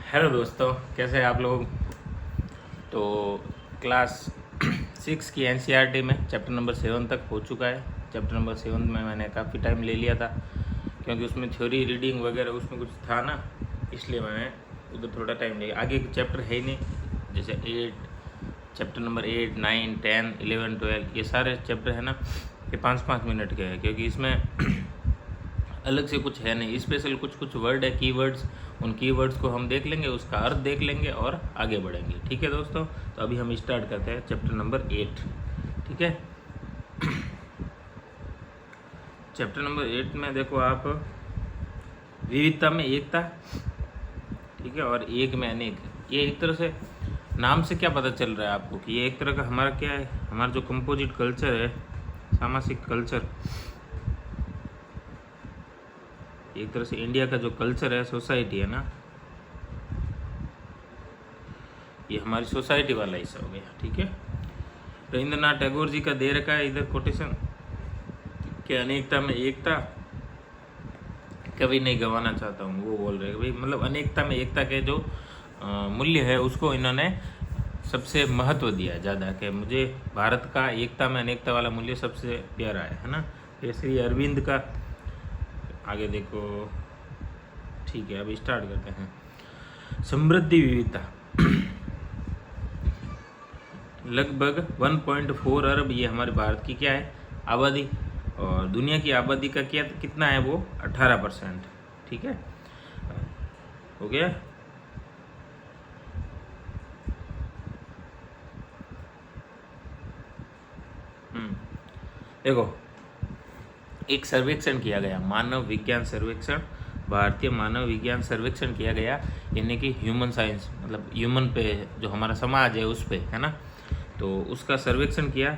Hello दोस्तों, कैसे हैं आप लोग। तो क्लास 6 की एनसीईआरटी में चैप्टर नंबर 7 तक हो चुका है। चैप्टर नंबर 7 में मैंने काफ़ी टाइम ले लिया था क्योंकि उसमें थ्योरी रीडिंग वगैरह उसमें कुछ था ना, इसलिए मैंने उधर थोड़ा टाइम लिया। आगे के चैप्टर है ही नहीं, जैसे चैप्टर नंबर 8, 9, 10, 11, 12 ये सारे चैप्टर है ना, ये 5-5 मिनट के हैं क्योंकि इसमें अलग से कुछ है नहीं। स्पेशल कुछ कुछ वर्ड है, कीवर्ड्स, उन कीवर्ड्स को हम देख लेंगे, उसका अर्थ देख लेंगे और आगे बढ़ेंगे। ठीक है दोस्तों, तो अभी हम स्टार्ट करते हैं चैप्टर नंबर 8। ठीक है, चैप्टर नंबर 8 में देखो आप, विविधता में एकता, ठीक है, और एक में अनेक। ये एक तरह से नाम से क्या पता चल रहा है आपको कि ये एक तरह का हमारा क्या है, हमारा जो कंपोजिट कल्चर है, सामाजिक कल्चर, एक तरह से इंडिया का जो कल्चर है, सोसाइटी है ना, ये हमारी सोसाइटी वाला हिस्सा हो गया। ठीक है, रविंद्रनाथ टैगोर जी का दे रखा है इधर कोटेशन कि अनेकता में एकता कभी नहीं गंवाना चाहता हूँ। वो बोल रहे हैं भाई, मतलब अनेकता में एकता के जो मूल्य है उसको इन्होंने सबसे महत्व दिया है ज़्यादा, कि मुझे भारत का एकता में अनेकता वाला मूल्य सबसे प्यारा है ना। फिर श्री अरविंद का आगे देखो। ठीक है, अब स्टार्ट करते हैं। समृद्धि विविधता, लगभग 1.4 अरब ये हमारे भारत की क्या है, आबादी, और दुनिया की आबादी का क्या कितना है, वो 18%। ठीक है, हो गया। देखो, एक सर्वेक्षण किया गया, मानव विज्ञान सर्वेक्षण, भारतीय मानव विज्ञान सर्वेक्षण किया गया, यानी कि ह्यूमन साइंस, मतलब ह्यूमन पे जो हमारा समाज है उस पे है ना। तो उसका सर्वेक्षण किया,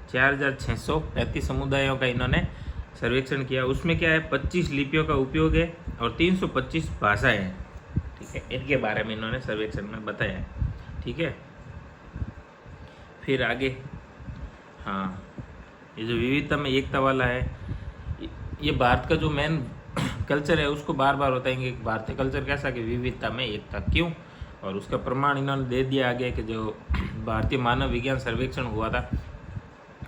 4635 समुदायों का इन्होंने सर्वेक्षण किया। उसमें क्या है, 25 लिपियों का उपयोग है और 325 भाषाएं हैं। ठीक है, इनके बारे में इन्होंने सर्वेक्षण में बताया है। ठीक है, फिर आगे, हाँ, ये जो विविधता में एकता वाला है, ये भारत का जो मेन कल्चर है उसको बार बार बताएंगे। भारतीय कल्चर कैसा, कि विविधता में एकता क्यों, और उसका प्रमाण इन्होंने दे दिया आगे कि जो भारतीय मानव विज्ञान सर्वेक्षण हुआ था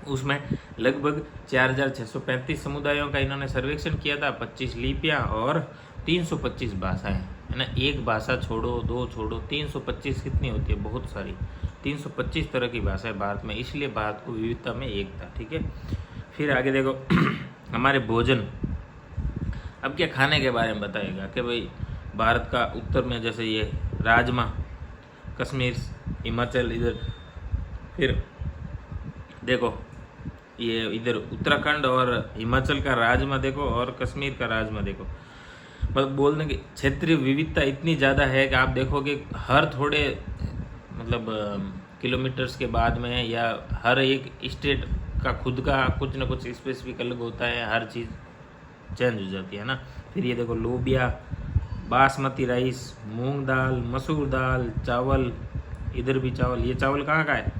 उसमें लगभग 4635 समुदायों का इन्होंने सर्वेक्षण किया था, 25 लिपियाँ और 325 भाषाएं है ना। एक भाषा छोड़ो, दो छोड़ो, 325 कितनी होती है, बहुत सारी, 325 तरह की भाषाएं भारत में, इसलिए भारत को विविधता में एकता। ठीक है, फिर आगे देखो हमारे भोजन, अब क्या खाने के बारे में बताएगा कि भाई भारत का उत्तर में जैसे ये राजमा, कश्मीर, हिमाचल इधर, फिर देखो ये इधर उत्तराखंड और हिमाचल का राजमा देखो, और कश्मीर का राजमा देखो। मतलब बोलने की क्षेत्रीय विविधता इतनी ज़्यादा है कि आप देखोगे हर थोड़े मतलब किलोमीटर्स के बाद में, या हर एक स्टेट का खुद का कुछ ना कुछ स्पेसिफिक अलग होता है, हर चीज़ चेंज हो जाती है ना। फिर ये देखो लोबिया, बासमती राइस, मूंग दाल, मसूर दाल, चावल, इधर भी चावल। ये चावल कहाँ का है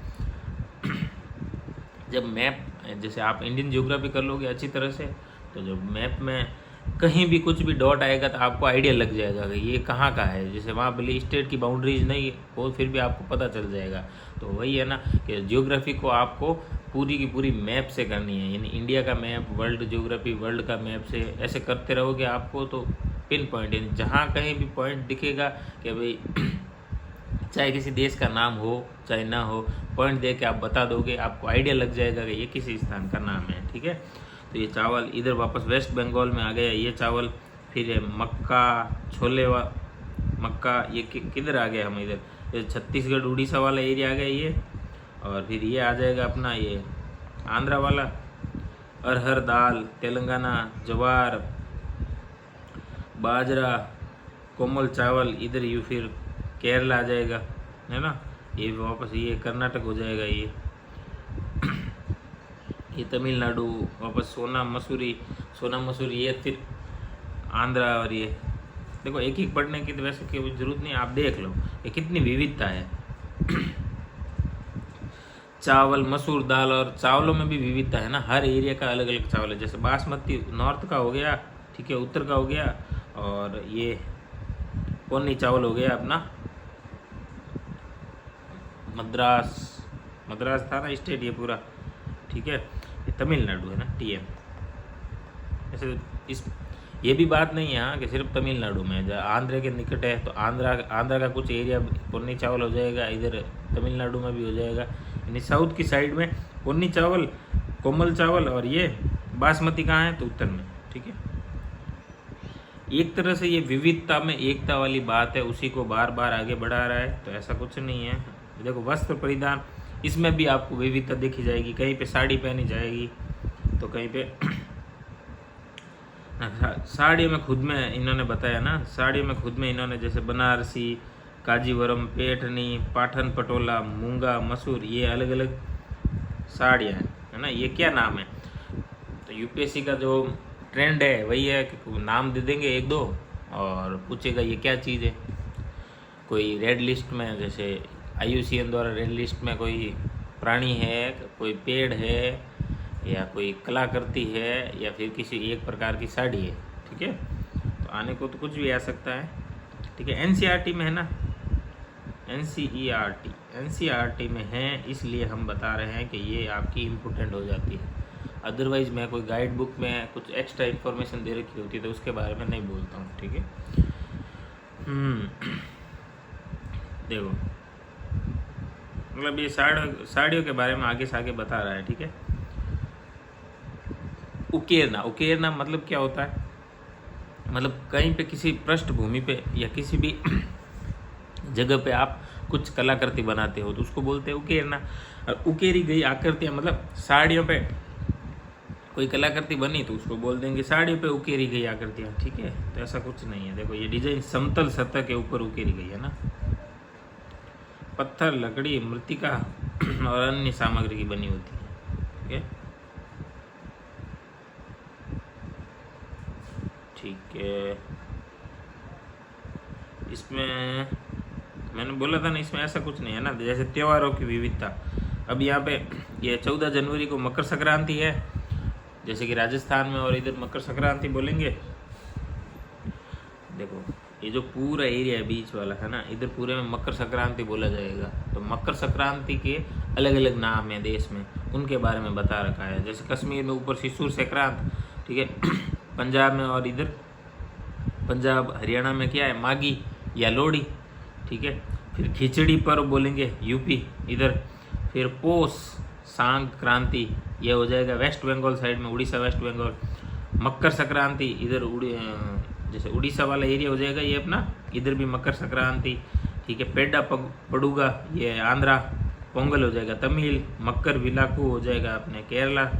जब मैप, जैसे आप इंडियन ज्योग्राफी कर लोगे अच्छी तरह से, तो जब मैप में कहीं भी कुछ भी डॉट आएगा तो आपको आइडिया लग जाएगा कि ये कहाँ का है। जैसे वहाँ भले स्टेट की बाउंड्रीज नहीं हो, फिर भी आपको पता चल जाएगा। तो वही है ना कि ज्योग्राफी को आपको पूरी की पूरी मैप से करनी है, यानी इंडिया का मैप, वर्ल्ड ज्योग्राफी, वर्ल्ड का मैप से ऐसे करते रहोगे आपको तो पिन पॉइंट, यानी जहाँ कहीं भी पॉइंट दिखेगा कि भाई चाहे किसी देश का नाम हो चाहे ना हो, पॉइंट दे के आप बता दोगे, आपको आइडिया लग जाएगा कि ये किसी स्थान का नाम है। ठीक है, तो ये चावल इधर वापस वेस्ट बंगाल में आ गया ये चावल। फिर ये मक्का, छोले मक्का, ये किधर आ गया, हम इधर ये छत्तीसगढ़ उड़ीसा वाला एरिया आ गया ये। और फिर ये आ जाएगा अपना ये आंध्रा वाला, अरहर दाल, तेलंगाना ज्वार, बाजरा, कोमल चावल इधर, यू फिर केरला आ जाएगा है ना। ये वापस ये कर्नाटक हो जाएगा, ये तमिलनाडु, वापस सोना मसूरी, ये फिर आंध्रा। और ये देखो एक एक पढ़ने की तो वैसे कोई ज़रूरत नहीं, आप देख लो ये कितनी विविधता है। चावल, मसूर दाल, और चावलों में भी विविधता है ना, हर एरिया का अलग अलग चावल है। जैसे बासमती नॉर्थ का हो गया, ठीक है, उत्तर का हो गया, और ये पोन्नी चावल हो गया अपना मद्रास था ना स्टेट ये पूरा, ठीक है। ये तमिलनाडु है ना, TM। ऐसे इस ये भी बात नहीं है हाँ कि सिर्फ तमिलनाडु में है, आंध्र के निकट है तो आंध्रा का कुछ एरिया पोन्नी चावल हो जाएगा, इधर तमिलनाडु में भी हो जाएगा। यानी साउथ की साइड में पोन्नी चावल, कोमल चावल, और ये बासमती कहाँ है तो उत्तर में, ठीक है। एक तरह से ये विविधता में एकता वाली बात है, उसी को बार बार आगे बढ़ा रहा है, तो ऐसा कुछ नहीं है। देखो वस्त्र परिधान, इसमें भी आपको विविधता देखी जाएगी, कहीं पे साड़ी पहनी जाएगी तो कहीं पे साड़ियों में खुद में इन्होंने बताया ना, साड़ियों में खुद में इन्होंने जैसे बनारसी, काजीवरम, पैठनी, पाठन पटोला, मूंगा, मसूर, ये अलग अलग साड़ियाँ हैं, है ना। ये क्या नाम है, तो यूपीएससी का जो ट्रेंड है वही है कि नाम दे देंगे एक दो और पूछेगा ये क्या चीज़ है। कोई रेड लिस्ट में, जैसे IUCN द्वारा रेड लिस्ट में कोई प्राणी है, कोई पेड़ है, या कोई कलाकृति है, या फिर किसी एक प्रकार की साड़ी है, ठीक है। तो आने को तो कुछ भी आ सकता है, ठीक है। NCERT में है ना, NCERT में है, इसलिए हम बता रहे हैं कि ये आपकी इम्पोर्टेंट हो जाती है। अदरवाइज़ मैं कोई गाइड बुक में कुछ एक्स्ट्रा इन्फॉर्मेशन दे रखी होती है तो उसके बारे में नहीं बोलता हूँ, ठीक है। देखो मतलब ये साड़ियों के बारे में आगे से आगे बता रहा है, ठीक है। उकेरना मतलब क्या होता है, मतलब कहीं पे किसी पृष्ठभूमि पे या किसी भी जगह पे आप कुछ कलाकृति बनाते हो तो उसको बोलते हैं उकेरना। और उकेरी गई आकृतियाँ, मतलब साड़ियों पे कोई कलाकृति बनी तो उसको बोल देंगे साड़ियों पे उकेरी गई आकृतियाँ, ठीक है। तो ऐसा कुछ नहीं है। देखो ये डिजाइन समतल सतह के ऊपर उकेरी गई है ना, पत्थर, लकड़ी, मृतिका और अन्य सामग्री की बनी होती है, ठीक है। इसमें मैंने बोला था ना, इसमें ऐसा कुछ नहीं है ना, जैसे त्योहारों की विविधता। अब यहाँ पे ये 14 जनवरी को मकर संक्रांति है, जैसे कि राजस्थान में, और इधर मकर संक्रांति बोलेंगे। देखो ये जो पूरा एरिया है बीच वाला है ना, इधर पूरे में मकर संक्रांति बोला जाएगा। तो मकर संक्रांति के अलग अलग नाम है देश में, उनके बारे में बता रखा है। जैसे कश्मीर में ऊपर शिशुर संक्रांत, ठीक है। पंजाब में और इधर पंजाब हरियाणा में क्या है, मागी या लोहड़ी, ठीक है। फिर खिचड़ी पर्व बोलेंगे यूपी इधर। फिर पोष संक्रांति ये हो जाएगा वेस्ट बंगाल साइड में, उड़ीसा, वेस्ट बंगाल। मकर संक्रांति इधर जैसे उड़ीसा वाला एरिया हो जाएगा ये अपना, इधर भी मकर संक्रांति, ठीक है। पेड्डा पड़ूगा ये आंध्रा। पोंगल हो जाएगा तमिल। मकर विलाकू हो जाएगा अपने केरला।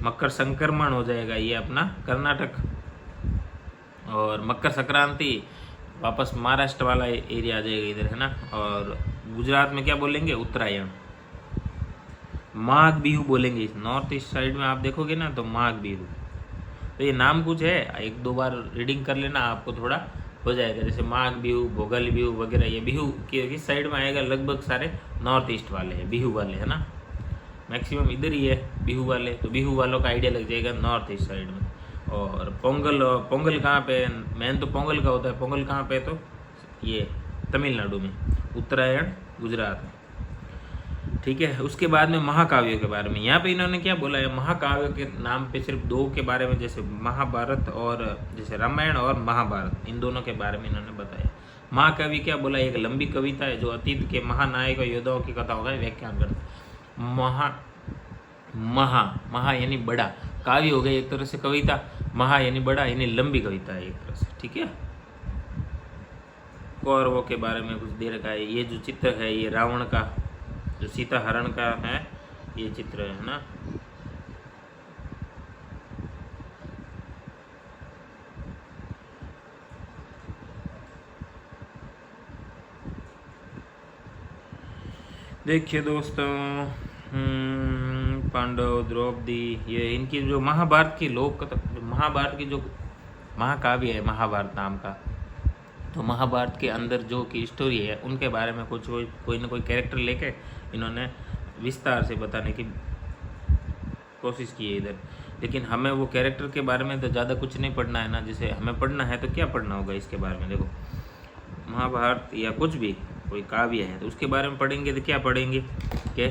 मकर संक्रमण हो जाएगा ये अपना कर्नाटक। और मकर संक्रांति वापस महाराष्ट्र वाला एरिया आ जाएगा इधर, है ना। और गुजरात में क्या बोलेंगे, उत्तरायण। माघ बिहू बोलेंगे नॉर्थ ईस्ट साइड में, आप देखोगे ना तो माघ बिहू। तो ये नाम कुछ है, एक दो बार रीडिंग कर लेना, आपको थोड़ा हो जाएगा। जैसे माघ बिहू, भोगाली बिहू वगैरह, ये बिहू किस साइड में आएगा, लगभग सारे नॉर्थ ईस्ट वाले हैं बिहू वाले, है ना। मैक्सिमम इधर ही है बिहू वाले, तो बिहू वालों का आइडिया लग जाएगा नॉर्थ ईस्ट साइड में। और पोंगल कहाँ पे, मेन तो पोंगल का होता है। पोंगल कहाँ पे, तो ये तमिलनाडु में। उत्तरायण गुजरात में, ठीक है। उसके बाद में महाकाव्यों के बारे में यहाँ पे इन्होंने क्या बोला है, महाकाव्य के नाम पे सिर्फ दो के बारे में, जैसे महाभारत और जैसे रामायण और महाभारत, इन दोनों के बारे में इन्होंने बताया। महाकाव्य क्या बोला, एक लंबी कविता है जो अतीत के महानायक और योद्धाओं की कथाओं का व्याख्यान करता। महा यानी बड़ा, काव्य हो गई एक तरह से कविता, महा यानी बड़ा यानी लंबी कविता है एक तरह से, ठीक है। कौरवों के बारे में कुछ दे रखा है। ये जो चित्र है ये रावण का, जो सीता हरण का है ये चित्र है ना। देखिए दोस्तों, पांडव, द्रौपदी, ये इनकी जो महाभारत की लोक कथा, महाभारत की जो महाकाव्य है महाभारत नाम का, तो महाभारत के अंदर जो की स्टोरी है उनके बारे में कुछ कोई ना कोई कैरेक्टर लेके इन्होंने विस्तार से बताने की कोशिश की है इधर। लेकिन हमें वो कैरेक्टर के बारे में तो ज़्यादा कुछ नहीं पढ़ना है ना। जैसे हमें पढ़ना है तो क्या पढ़ना होगा इसके बारे में, देखो महाभारत या कुछ भी कोई काव्य है तो उसके बारे में पढ़ेंगे तो क्या पढ़ेंगे कि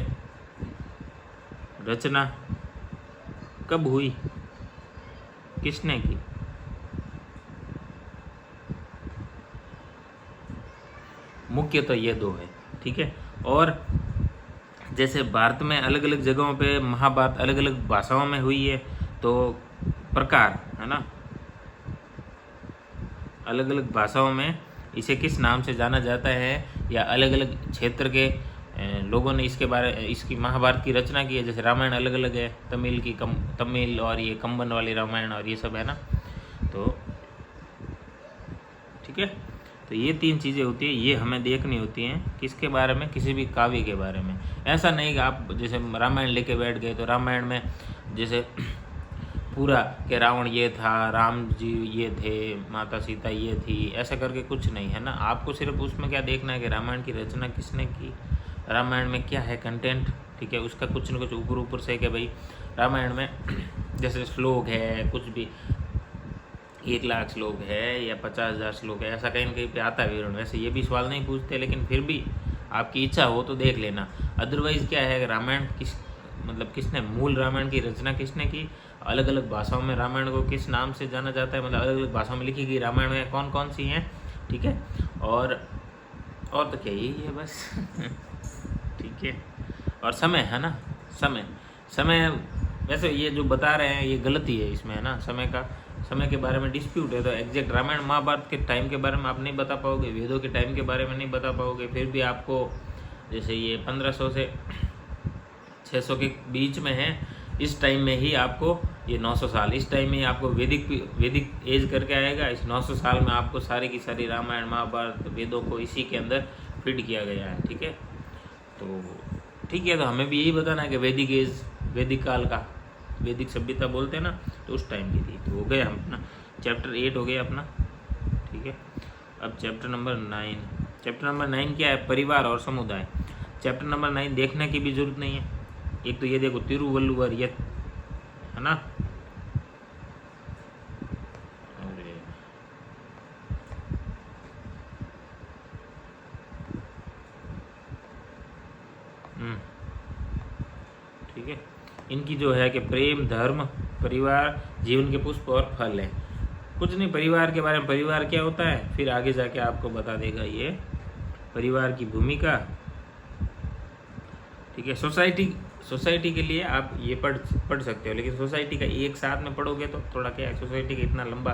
रचना कब हुई, किसने की। मुख्य तो ये दो है, ठीक है। और जैसे भारत में अलग अलग जगहों पे महाभारत अलग अलग भाषाओं में हुई है, तो प्रकार है ना, अलग अलग भाषाओं में इसे किस नाम से जाना जाता है, या अलग अलग क्षेत्र के लोगों ने इसकी महाभारत की रचना की है। जैसे रामायण अलग अलग है, तमिल और ये कंबन वाली रामायण और ये सब है ना, तो ठीक है। तो ये 3 चीज़ें होती है, ये हमें देखनी होती हैं किसके बारे में, किसी भी काव्य के बारे में। ऐसा नहीं कि आप जैसे रामायण लेके बैठ गए तो रामायण में जैसे पूरा कि रावण ये था, राम जी ये थे, माता सीता ये थी, ऐसा करके कुछ नहीं है ना। आपको सिर्फ उसमें क्या देखना है कि रामायण की रचना किसने की, रामायण में क्या है कंटेंट, ठीक है। उसका कुछ न कुछ ऊपर से कि भाई रामायण में जैसे श्लोक है, कुछ भी 1,00,000 श्लोक है या 50,000 श्लोक है, ऐसा कहीं न कहीं पे आता है विवरण। वैसे ये भी सवाल नहीं पूछते, लेकिन फिर भी आपकी इच्छा हो तो देख लेना। अदरवाइज़ क्या है, रामायण किसने मूल रामायण की रचना किसने की, अलग अलग भाषाओं में रामायण को किस नाम से जाना जाता है, मतलब अलग अलग भाषाओं में लिखी गई रामायण में कौन कौन सी हैं, ठीक है। और तो क्या यही है बस ठीक है। और समय है ना, समय वैसे ये जो बता रहे हैं ये गलती है इसमें, है ना। समय के बारे में डिस्प्यूट है, तो एग्जैक्ट रामायण महाभारत के टाइम के बारे में आप नहीं बता पाओगे, वेदों के टाइम के बारे में नहीं बता पाओगे। फिर भी आपको जैसे ये 1500 से 600 के बीच में है, इस टाइम में ही आपको ये 900 साल, इस टाइम में ही आपको वैदिक एज करके आएगा। इस 900 साल में आपको सारी की सारी रामायण महाभारत वेदों को इसी के अंदर फिट किया गया है, ठीक है। तो ठीक है, तो हमें भी यही बताना है कि वैदिक एज, वैदिक काल का, वैदिक सभ्यता बोलते हैं ना, तो उस टाइम की थी। तो हो गया हम अपना चैप्टर 8 हो गया अपना, ठीक है। अब चैप्टर नंबर 9 क्या है, परिवार और समुदाय। चैप्टर नंबर 9 देखने की भी जरूरत नहीं है। एक तो ये देखो तिरुवल्लुवर, ये है ना, ठीक है। इनकी जो है कि प्रेम, धर्म, परिवार, जीवन के पुष्प और फल है। कुछ नहीं, परिवार के बारे में, परिवार क्या होता है फिर आगे जाके आपको बता देगा ये, परिवार की भूमिका, ठीक है। सोसाइटी के लिए आप ये पढ़ सकते हो, लेकिन सोसाइटी का एक साथ में पढ़ोगे तो थोड़ा क्या है, सोसाइटी का इतना लंबा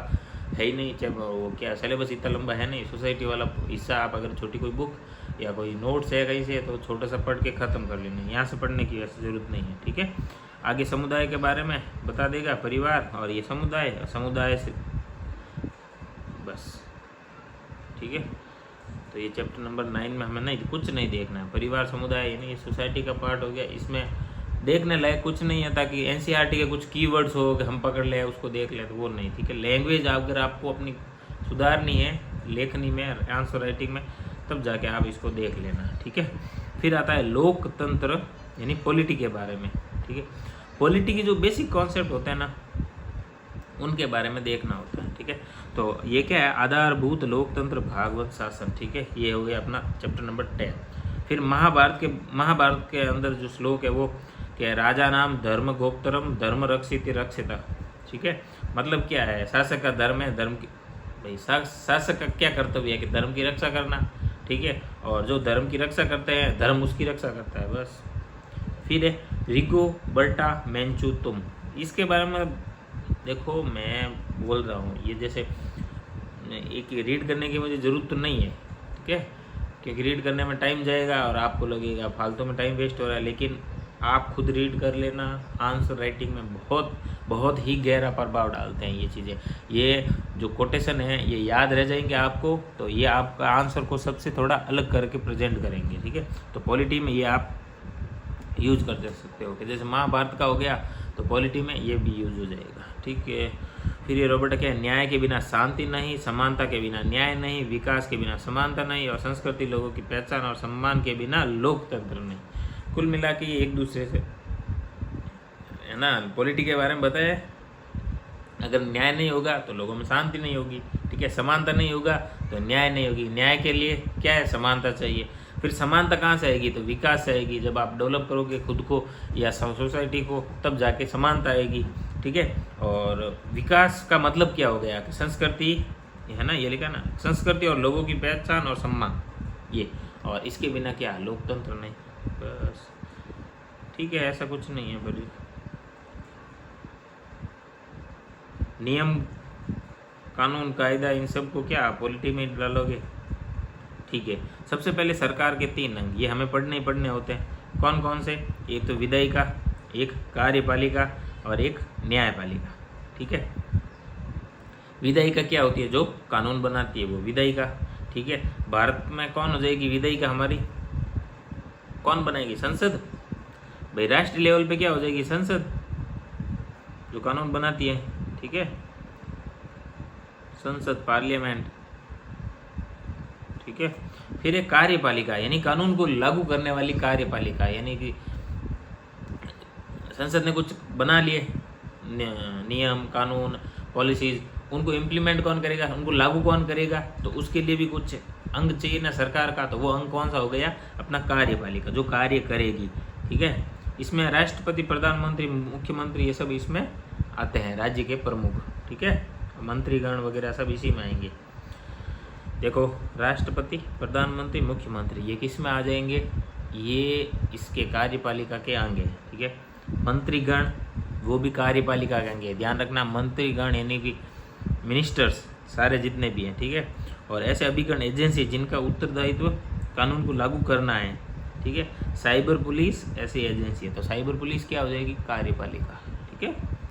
है ही नहीं, जब वो क्या सिलेबस इतना लंबा है नहीं। सोसाइटी वाला हिस्सा आप अगर छोटी कोई बुक या कोई नोट्स है कहीं से, तो छोटा सा पढ़ के ख़त्म कर लेना, यहाँ से पढ़ने की वैसे ज़रूरत नहीं है, ठीक है। आगे समुदाय के बारे में बता देगा, परिवार और ये समुदाय से बस, ठीक है। तो ये चैप्टर नंबर 9 में हमें कुछ नहीं देखना है। परिवार, समुदाय यानी ये सोसाइटी का पार्ट हो गया, इसमें देखने लायक कुछ नहीं है, ताकि एनसीईआरटी के कुछ कीवर्ड्स हो कि हम पकड़ ले उसको देख ले, तो वो नहीं, ठीक है। लैंग्वेज अगर आपको अपनी सुधारनी है लेखनी में, आंसर राइटिंग में, तब जाके आप इसको देख लेना, ठीक है। फिर आता है लोकतंत्र यानी पॉलिटी के बारे में, ठीक है। पॉलिटी की जो बेसिक कॉन्सेप्ट होते हैं ना, उनके बारे में देखना होता है, ठीक है। तो ये क्या है, आधारभूत लोकतंत्र भागवत शासन, ठीक है। ये हो गया अपना चैप्टर नंबर 10। फिर महाभारत के अंदर जो श्लोक है वो क्या है, राजा नाम धर्म गोप्तरम धर्म रक्षित रक्षिता, ठीक है। मतलब क्या है, शासक का धर्म है, धर्म की भाई शासक का क्या कर्तव्य है कि धर्म की रक्षा करना, ठीक है। और जो धर्म की रक्षा करते हैं धर्म उसकी रक्षा करता है, बस। फिर है रिगो बर्टा मेंचू तुम, इसके बारे में देखो मैं बोल रहा हूँ, ये जैसे एक रीड करने की मुझे ज़रूरत तो नहीं है, ठीक है, क्योंकि रीड करने में टाइम जाएगा और आपको लगेगा फालतू में टाइम वेस्ट हो रहा है। लेकिन आप खुद रीड कर लेना, आंसर राइटिंग में बहुत ही गहरा प्रभाव डालते हैं ये चीज़ें। ये जो कोटेशन है ये याद रह जाएंगे आपको, तो ये आपका आंसर को सबसे थोड़ा अलग करके प्रेजेंट करेंगे, ठीक है। तो पॉलिटी में ये आप यूज कर सकते हो कि जैसे महाभारत का हो गया, तो पॉलिटी में ये भी यूज हो जाएगा, ठीक है। फिर ये रॉबर्ट क्या है, न्याय के बिना शांति नहीं, समानता के बिना न्याय नहीं, विकास के बिना समानता नहीं, और संस्कृति लोगों की पहचान और सम्मान के बिना लोकतंत्र नहीं। कुल मिला के ये एक दूसरे से है ना, पॉलिटी के बारे में बताया। अगर न्याय नहीं होगा तो लोगों में शांति नहीं होगी, ठीक है। समानता नहीं होगा तो न्याय नहीं होगी। न्याय के लिए क्या है, समानता चाहिए। फिर समानता कहाँ से आएगी, तो विकास से आएगी। जब आप डेवलप करोगे खुद को या सोसाइटी को, तब जाके समानता आएगी। ठीक है। और विकास का मतलब क्या हो गया कि संस्कृति है ना, ये लिखा ना, संस्कृति और लोगों की पहचान और सम्मान, ये। और इसके बिना क्या, लोकतंत्र नहीं। बस ठीक है, ऐसा कुछ नहीं है। पर नियम कानून कायदा इन सब को क्या पॉलिटी में डालोगे। ठीक है। सबसे पहले सरकार के 3 अंग, ये हमें पढ़ने ही पढ़ने होते हैं। कौन कौन से, एक तो विधायिका, एक कार्यपालिका और एक न्यायपालिका। ठीक है। विधायिका क्या होती है, जो कानून बनाती है, वो विधायिका। ठीक है। भारत में कौन हो जाएगी विधायिका हमारी, कौन बनाएगी, संसद। भाई राष्ट्रीय लेवल पे क्या हो जाएगी, संसद, जो कानून बनाती है। ठीक है, संसद, पार्लियामेंट। ठीक है। फिर एक कार्यपालिका, यानी कानून को लागू करने वाली कार्यपालिका, यानी कि संसद ने कुछ बना लिए नियम कानून पॉलिसीज, उनको इम्प्लीमेंट कौन करेगा, उनको लागू कौन करेगा, तो उसके लिए भी कुछ अंग चाहिए ना सरकार का। तो वो अंग कौन सा हो गया, अपना कार्यपालिका, जो कार्य करेगी। ठीक है। इसमें राष्ट्रपति, प्रधानमंत्री, मुख्यमंत्री, ये सब इसमें आते हैं, राज्य के प्रमुख। ठीक है। मंत्रीगण वगैरह सब इसी में आएंगे। देखो, राष्ट्रपति, प्रधानमंत्री, मुख्यमंत्री, ये किस में आ जाएंगे, ये इसके कार्यपालिका के अंग हैं। ठीक है। मंत्रीगण, वो भी कार्यपालिका के अंग है। ध्यान रखना, मंत्रीगण यानी कि मिनिस्टर्स सारे जितने भी हैं। ठीक है। और ऐसे अभिकरण एजेंसी जिनका उत्तरदायित्व कानून को लागू करना है। ठीक है। साइबर पुलिस ऐसी एजेंसी है, तो साइबर पुलिस क्या हो जाएगी, कार्यपालिका। ठीक है।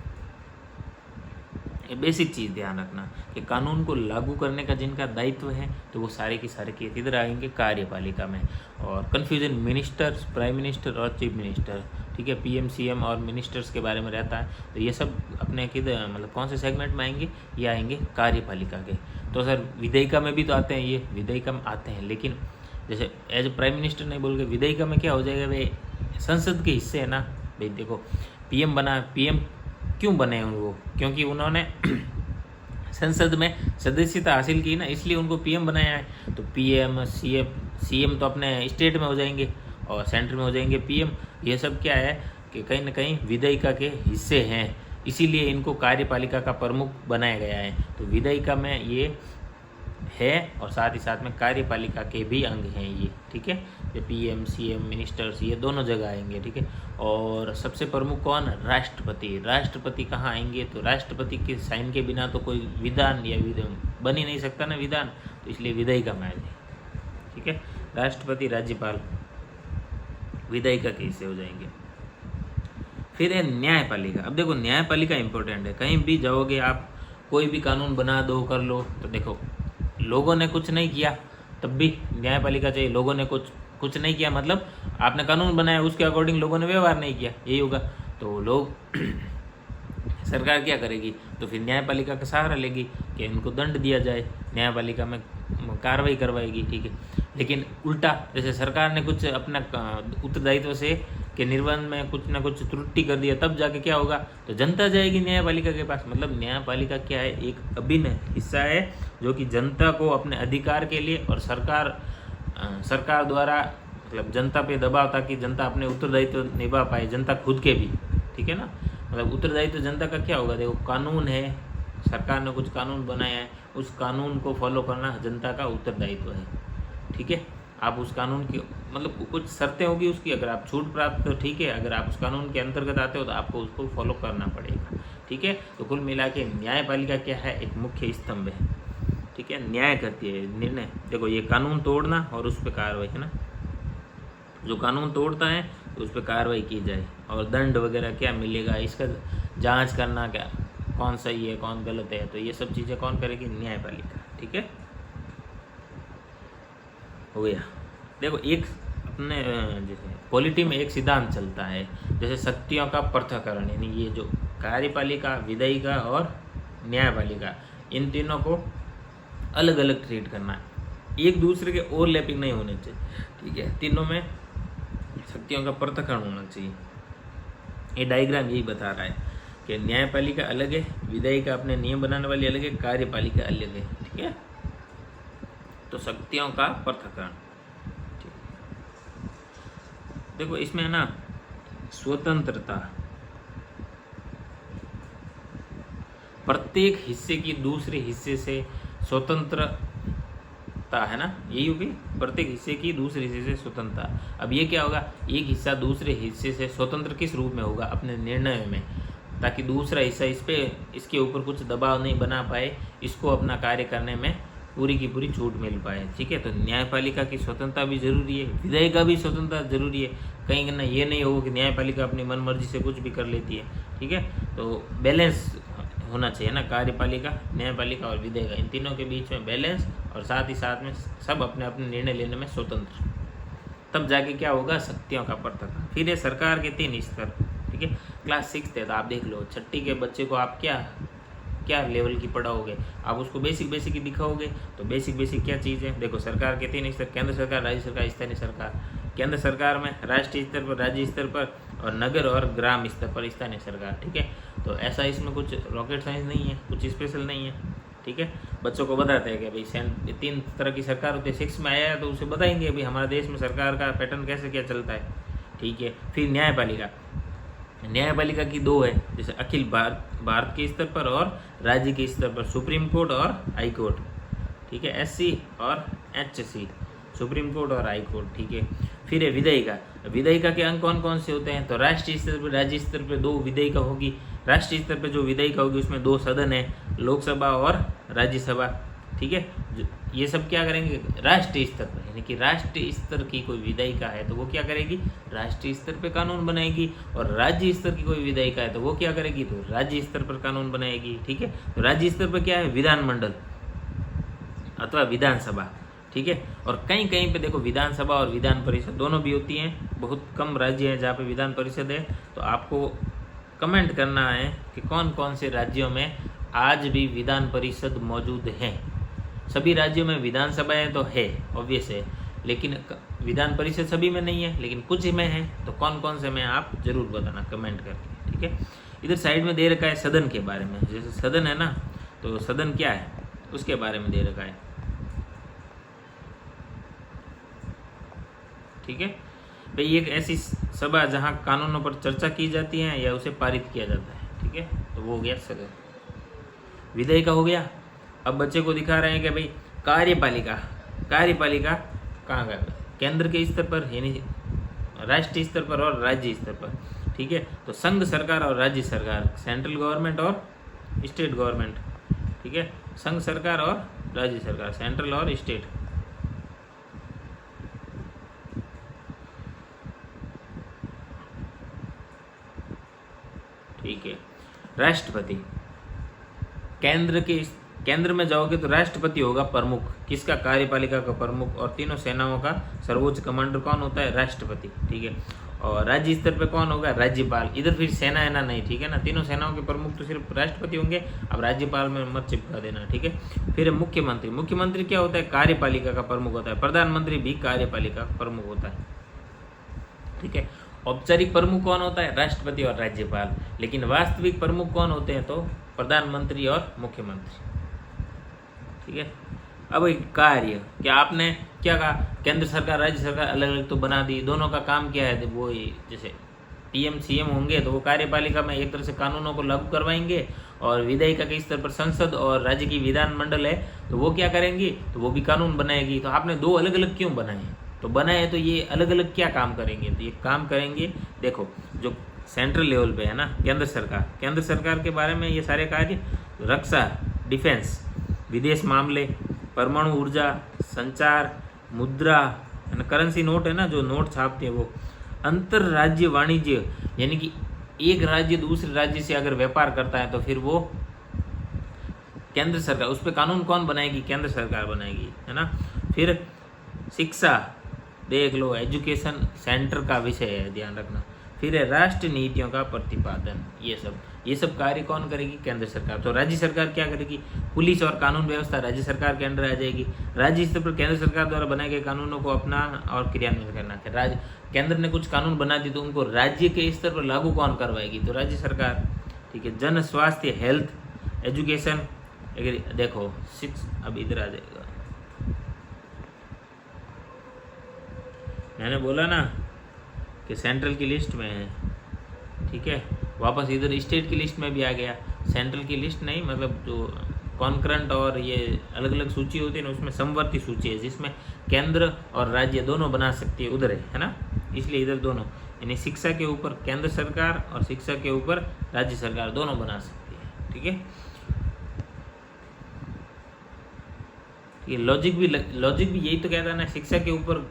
ये बेसिक चीज़ ध्यान रखना कि कानून को लागू करने का जिनका दायित्व है, तो वो सारे की सारे के इधर आएंगे कार्यपालिका में। और कन्फ्यूजन मिनिस्टर्स, प्राइम मिनिस्टर और चीफ मिनिस्टर, ठीक है, पीएम सीएम और मिनिस्टर्स के बारे में रहता है। तो ये सब अपने किधर, मतलब कौन से सेगमेंट में आएंगे, ये आएंगे कार्यपालिका के। तो सर विधायिका में भी तो आते हैं, ये विधायिका में आते हैं, लेकिन जैसे एज प्राइम मिनिस्टर नहीं बोल के विधायिका में क्या हो जाएगा, वे संसद के हिस्से है ना। भाई देखो, पीएम बना, पीएम क्यों बने वो, क्योंकि उन्होंने संसद में सदस्यता हासिल की ना, इसलिए उनको पीएम बनाया है। तो पीएम सीएम तो अपने स्टेट में हो जाएंगे और सेंटर में हो जाएंगे पीएम। ये सब क्या है कि कहीं ना कहीं विधायिका के हिस्से हैं, इसीलिए इनको कार्यपालिका का प्रमुख बनाया गया है। तो विधायिका में ये है और साथ ही साथ में कार्यपालिका के भी अंग हैं ये। ठीक है। ये पीएम सीएम मिनिस्टर्स ये दोनों जगह आएंगे। ठीक है। और सबसे प्रमुख कौन, राष्ट्रपति। राष्ट्रपति कहाँ आएंगे, तो राष्ट्रपति के साइन के बिना तो कोई विधान या बन ही नहीं सकता ना विधान, तो इसलिए विधायिका में आएंगे। ठीक है। राष्ट्रपति, राज्यपाल विधायिका के हिस्से हो जाएंगे। फिर है न्यायपालिका। अब देखो, न्यायपालिका इंपॉर्टेंट है। कहीं भी जाओगे आप, कोई भी कानून बना दो, कर लो, तो देखो लोगों ने कुछ नहीं किया तब भी न्यायपालिका चाहिए। लोगों ने कुछ नहीं किया मतलब आपने कानून बनाया, उसके अकॉर्डिंग लोगों ने व्यवहार नहीं किया, यही होगा। तो लोग सरकार क्या करेगी, तो फिर न्यायपालिका का सहारा लेगी कि इनको दंड दिया जाए, न्यायपालिका में कार्रवाई करवाएगी। ठीक है। लेकिन उल्टा, जैसे सरकार ने कुछ अपना उत्तरदायित्व से के निर्वहन में कुछ ना कुछ त्रुटि कर दिया, तब जाके क्या होगा, तो जनता जाएगी न्यायपालिका के पास। मतलब न्यायपालिका क्या है, एक अभिन्न हिस्सा है जो कि जनता को अपने अधिकार के लिए और सरकार द्वारा मतलब जनता पे दबाव, ताकि जनता अपने उत्तरदायित्व निभा पाए, जनता खुद के भी। ठीक है ना। मतलब उत्तरदायित्व जनता का क्या होगा, देखो कानून है, सरकार ने कुछ कानून बनाया है, उस कानून को फॉलो करना जनता का उत्तरदायित्व है। ठीक है। आप उस कानून की मतलब कुछ शर्तें होगी उसकी, अगर आप छूट प्राप्त, तो ठीक है, अगर आप उस कानून के अंतर्गत आते हो तो आपको उसको फॉलो करना पड़ेगा। ठीक है। तो कुल मिला के न्यायपालिका क्या है, एक मुख्य स्तंभ है। ठीक है। न्याय करती है, निर्णय। देखो, ये कानून तोड़ना और उस पर कार्रवाई है ना, जो कानून तोड़ता है तो उस पर कार्रवाई की जाए और दंड वगैरह क्या मिलेगा, इसका जांच करना, क्या कौन सही है कौन गलत है, तो ये सब चीज़ें कौन करेगी, न्यायपालिका। ठीक है, हो गया। देखो, एक अपने जैसे पॉलिटी में एक सिद्धांत चलता है, जैसे शक्तियों का पृथक्करण, यानी ये जो कार्यपालिका, विधायिका और न्यायपालिका, इन तीनों को अलग अलग ट्रीट करना है, एक दूसरे के ओवरलैपिंग नहीं होने चाहिए। ठीक है। तीनों में शक्तियों का पृथक्करण होना चाहिए। ये डायग्राम यही बता रहा है कि न्यायपालिका अलग है, विधायिका अपने नियम बनाने वाली अलग है, कार्यपालिका अलग है। ठीक है। तो शक्तियों का पृथक्करण। देखो इसमें है ना स्वतंत्रता, प्रत्येक हिस्से की दूसरे हिस्से से स्वतंत्रता है ना, यही होगी, प्रत्येक हिस्से की दूसरे हिस्से से स्वतंत्रता। अब ये क्या होगा, एक हिस्सा दूसरे हिस्से से स्वतंत्र किस रूप में होगा, अपने निर्णय में, ताकि दूसरा हिस्सा इसके ऊपर कुछ दबाव नहीं बना पाए, इसको अपना कार्य करने में पूरी की पूरी छूट मिल पाए। ठीक है, तो न्यायपालिका की स्वतंत्रता भी जरूरी है, विधायिका भी स्वतंत्रता जरूरी है। कहीं ना ये नहीं हो कि न्यायपालिका अपनी मनमर्जी से कुछ भी कर लेती है। ठीक है, तो बैलेंस होना चाहिए ना, कार्यपालिका, न्यायपालिका और विधायिका, इन तीनों के बीच में बैलेंस, और साथ ही साथ में सब अपने अपने निर्णय लेने में स्वतंत्र, तब जाके क्या होगा, शक्तियों का पृथक्करण। फिर ये सरकार के 3 स्तर। ठीक है, क्लास 6 है तो आप देख लो, छठी के बच्चे को आप क्या लेवल की पढ़ाओगे, आप उसको बेसिक ही दिखाओगे। तो बेसिक क्या चीज़ है, देखो सरकार के 3 स्तर, केंद्र सरकार, राज्य सरकार, स्थानीय सरकार। केंद्र सरकार में राष्ट्रीय स्तर पर, राज्य स्तर पर, और नगर और ग्राम स्तर पर स्थानीय सरकार। ठीक है, तो ऐसा इसमें कुछ रॉकेट साइंस नहीं है, कुछ स्पेशल नहीं है। ठीक है, बच्चों को बताते हैं कि भाई 3 तरह की सरकार होती है। 6 में आया है तो उसे बताएंगे भाई हमारे देश में सरकार का पैटर्न कैसे क्या चलता है। ठीक है, फिर न्यायपालिका की 2 है, जैसे अखिल भारत के स्तर पर और राज्य के स्तर पर, सुप्रीम कोर्ट और हाई कोर्ट। ठीक है, SC और HC, सुप्रीम कोर्ट और हाई कोर्ट। ठीक है, फिर है विधायिका के अंग कौन कौन से होते हैं, तो राष्ट्रीय स्तर पर, राज्य स्तर पर 2 विधायिका होगी। राष्ट्रीय स्तर पर जो विधायिका होगी उसमें 2 सदन है, लोकसभा और राज्यसभा। ठीक है, ये सब क्या करेंगे, राष्ट्रीय स्तर पर, यानी कि राष्ट्रीय स्तर की कोई विधायिका है तो वो क्या करेगी, राष्ट्रीय स्तर पे कानून बनाएगी, और राज्य स्तर की कोई विधायिका है तो वो क्या करेगी, तो राज्य स्तर पर कानून बनाएगी। ठीक है, तो राज्य स्तर पर क्या है, विधानमंडल अथवा विधानसभा। ठीक है, और कहीं कहीं पे देखो विधानसभा और विधान परिषद दोनों भी होती हैं, बहुत कम राज्य हैं जहाँ पे विधान परिषद है। तो आपको कमेंट करना है कि कौन कौन से राज्यों में आज भी विधान परिषद मौजूद हैं। सभी राज्यों में विधानसभाएं तो है, ऑब्वियस है, लेकिन विधान परिषद सभी में नहीं है, लेकिन कुछ में है। तो कौन कौन से में आप जरूर बताना कमेंट करके। ठीक है, इधर साइड में दे रखा है सदन के बारे में, जैसे सदन है ना, तो सदन क्या है उसके बारे में दे रखा है। ठीक है भाई, एक ऐसी सभा जहाँ कानूनों पर चर्चा की जाती है या उसे पारित किया जाता है। ठीक है, तो वो हो गया सदन। विधायिका हो गया। अब बच्चे को दिखा रहे हैं कि भाई कार्यपालिका कहाँ का, केंद्र के स्तर पर, यानी राष्ट्रीय स्तर पर और राज्य स्तर पर। ठीक है, तो संघ सरकार और राज्य सरकार, सेंट्रल गवर्नमेंट और स्टेट गवर्नमेंट। ठीक है, संघ सरकार और राज्य सरकार, सेंट्रल और स्टेट। ठीक है, राष्ट्रपति, केंद्र में जाओगे तो राष्ट्रपति होगा प्रमुख, किसका, कार्यपालिका का प्रमुख, और तीनों सेनाओं का सर्वोच्च कमांडर कौन होता है, राष्ट्रपति। ठीक है, और राज्य स्तर पे कौन होगा, राज्यपाल। इधर फिर सेना है ना, नहीं, ठीक है ना, तीनों सेनाओं के प्रमुख तो सिर्फ राष्ट्रपति होंगे। अब राज्यपाल में मत चिपका देना। ठीक है, फिर मुख्यमंत्री क्या होता है, कार्यपालिका का प्रमुख होता है। प्रधानमंत्री भी कार्यपालिका का प्रमुख होता है। ठीक है, औपचारिक प्रमुख कौन होता है, राष्ट्रपति और राज्यपाल, लेकिन वास्तविक प्रमुख कौन होते हैं, तो प्रधानमंत्री और मुख्यमंत्री। ठीक है, अब एक कार्य, क्या आपने क्या कहा, केंद्र सरकार राज्य सरकार अलग अलग तो बना दी, दोनों का काम क्या है, वो जैसे PM CM होंगे तो वो कार्यपालिका में एक तरह से कानूनों को लागू करवाएंगे, और विधायिका के स्तर पर संसद और राज्य की विधानमंडल है तो वो क्या करेंगी, तो वो भी कानून बनाएगी। तो आपने 2 अलग अलग क्यों बनाए, तो बनाए तो ये अलग अलग क्या काम करेंगे, तो ये काम करेंगे, देखो जो सेंट्रल लेवल पे है ना, केंद्र सरकार के बारे में ये सारे कार्य, रक्षा, डिफेंस, विदेश मामले, परमाणु ऊर्जा, संचार, मुद्रा, करेंसी नोट है ना, जो नोट छापते हैं वो, अंतरराज्य वाणिज्य, यानी कि एक राज्य दूसरे राज्य से अगर व्यापार करता है तो फिर वो केंद्र सरकार, उस पर कानून कौन बनाएगी, केंद्र सरकार बनाएगी, है ना। फिर शिक्षा देख लो, एजुकेशन सेंटर का विषय है, ध्यान रखना। फिर है राष्ट्रीय नीतियों का प्रतिपादन, ये सब कार्य कौन करेगी, केंद्र सरकार। तो राज्य सरकार क्या करेगी, पुलिस और कानून व्यवस्था राज्य सरकार के अंडर आ जाएगी। राज्य स्तर पर केंद्र सरकार द्वारा बनाए गए कानूनों को अपना और क्रियान्वित करना। केंद्र ने कुछ कानून बना दिए तो उनको राज्य के स्तर पर लागू कौन करवाएगी, तो राज्य सरकार। ठीक है, जन स्वास्थ्य, हेल्थ, एजुकेशन, देखो अब इधर आ जाएगा, मैंने बोला ना कि सेंट्रल की लिस्ट में है, ठीक है। वापस इधर स्टेट की लिस्ट में भी आ गया, सेंट्रल की लिस्ट नहीं, मतलब जो कॉन्करेंट और ये अलग अलग सूची होती है ना, उसमें समवर्ती सूची है जिसमें केंद्र और राज्य दोनों बना सकती है, उधर है ना, इसलिए इधर दोनों, यानी शिक्षा के ऊपर केंद्र सरकार और शिक्षा के ऊपर राज्य सरकार दोनों बना सकती है, ठीक है। ये लॉजिक भी यही तो कहता है ना, शिक्षा के ऊपर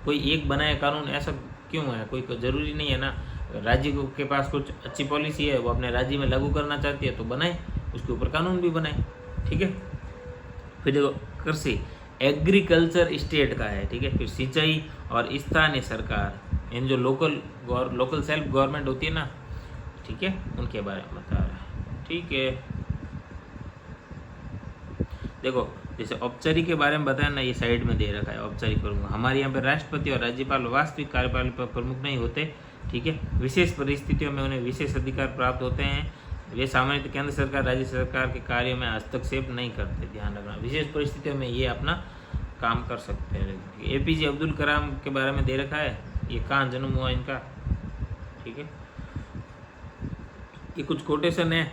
कोई एक बनाए कानून, ऐसा क्यों है, कोई जरूरी नहीं है ना। राज्य के पास कुछ अच्छी पॉलिसी है, वो अपने राज्य में लागू करना चाहती है तो बनाए, उसके ऊपर कानून भी बनाए, ठीक है। फिर देखो कृषि, एग्रीकल्चर स्टेट का है, ठीक है। फिर सिंचाई और स्थानीय सरकार, इन जो लोकल सेल्फ गवर्नमेंट होती है ना, ठीक है, उनके बारे में बता रहा है, ठीक है। देखो जैसे औपचारिक के बारे में बताया ना, ये साइड में दे रखा है औपचारिक प्रमुख। हमारे यहाँ पे राष्ट्रपति और राज्यपाल वास्तविक कार्यपालक प्रमुख नहीं होते, ठीक है। विशेष परिस्थितियों में उन्हें विशेष अधिकार प्राप्त होते हैं। वे सामान्यतः केंद्र सरकार राज्य सरकार के कार्यों में हस्तक्षेप नहीं करते, ध्यान रखना। विशेष परिस्थितियों में ये अपना काम कर सकते हैं। APJ अब्दुल कलाम के बारे में दे रखा है, ये कहाँ जन्म हुआ इनका, ठीक है। ये कुछ कोटेशन है,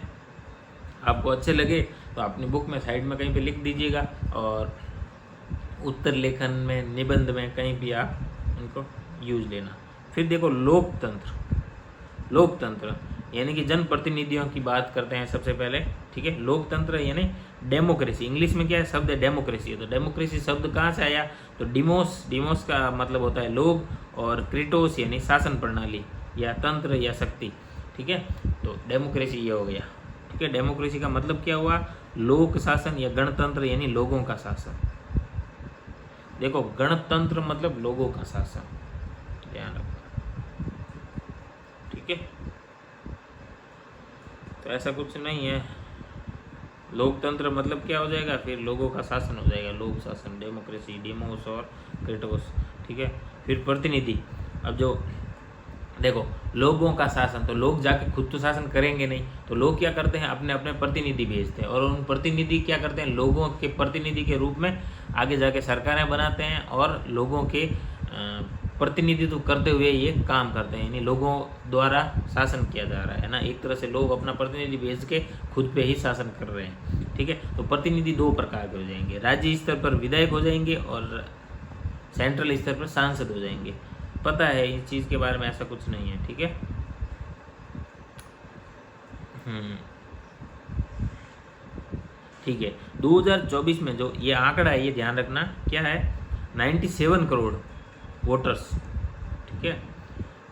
आपको अच्छे लगे तो अपनी बुक में साइड में कहीं पे लिख दीजिएगा, और उत्तर लेखन में, निबंध में, कहीं भी आप उनको यूज लेना। फिर देखो लोकतंत्र यानी कि जनप्रतिनिधियों की बात करते हैं सबसे पहले, ठीक है। लोकतंत्र यानी डेमोक्रेसी, इंग्लिश में क्या है शब्द है डेमोक्रेसी, तो डेमोक्रेसी शब्द कहाँ से आया, तो डिमोस का मतलब होता है लोग, और क्रिटोस यानी शासन प्रणाली या तंत्र या शक्ति, ठीक है। तो डेमोक्रेसी ये हो गया, ठीक है। डेमोक्रेसी का मतलब क्या हुआ, लोक शासन या गणतंत्र यानी लोगों का शासन। देखो गणतंत्र मतलब लोगों का शासन, ध्यान रखो, ठीक है। तो ऐसा कुछ नहीं है, लोकतंत्र मतलब क्या हो जाएगा, फिर लोगों का शासन हो जाएगा, लोक शासन, डेमोक्रेसी, डिमोस और क्रिटोस, ठीक है। फिर प्रतिनिधि, अब जो देखो लोगों का शासन, तो लोग जाके खुद तो शासन करेंगे नहीं, तो लोग क्या करते हैं, अपने अपने प्रतिनिधि भेजते हैं, और उन प्रतिनिधि क्या करते हैं, लोगों के प्रतिनिधि के रूप में आगे जाके सरकारें बनाते हैं, और लोगों के प्रतिनिधित्व करते हुए ये काम करते हैं, यानी लोगों द्वारा शासन किया जा रहा है ना, एक तरह से लोग अपना प्रतिनिधि भेज के खुद पे ही शासन कर रहे हैं, ठीक है। तो प्रतिनिधि दो प्रकार के हो जाएंगे, राज्य स्तर पर विधायक हो जाएंगे और सेंट्रल स्तर पर सांसद हो जाएंगे। पता है इस चीज़ के बारे में, ऐसा कुछ नहीं है, ठीक है। ठीक है, 2024 में जो ये आंकड़ा है, ये ध्यान रखना क्या है, 97 करोड़ वोटर्स, ठीक है।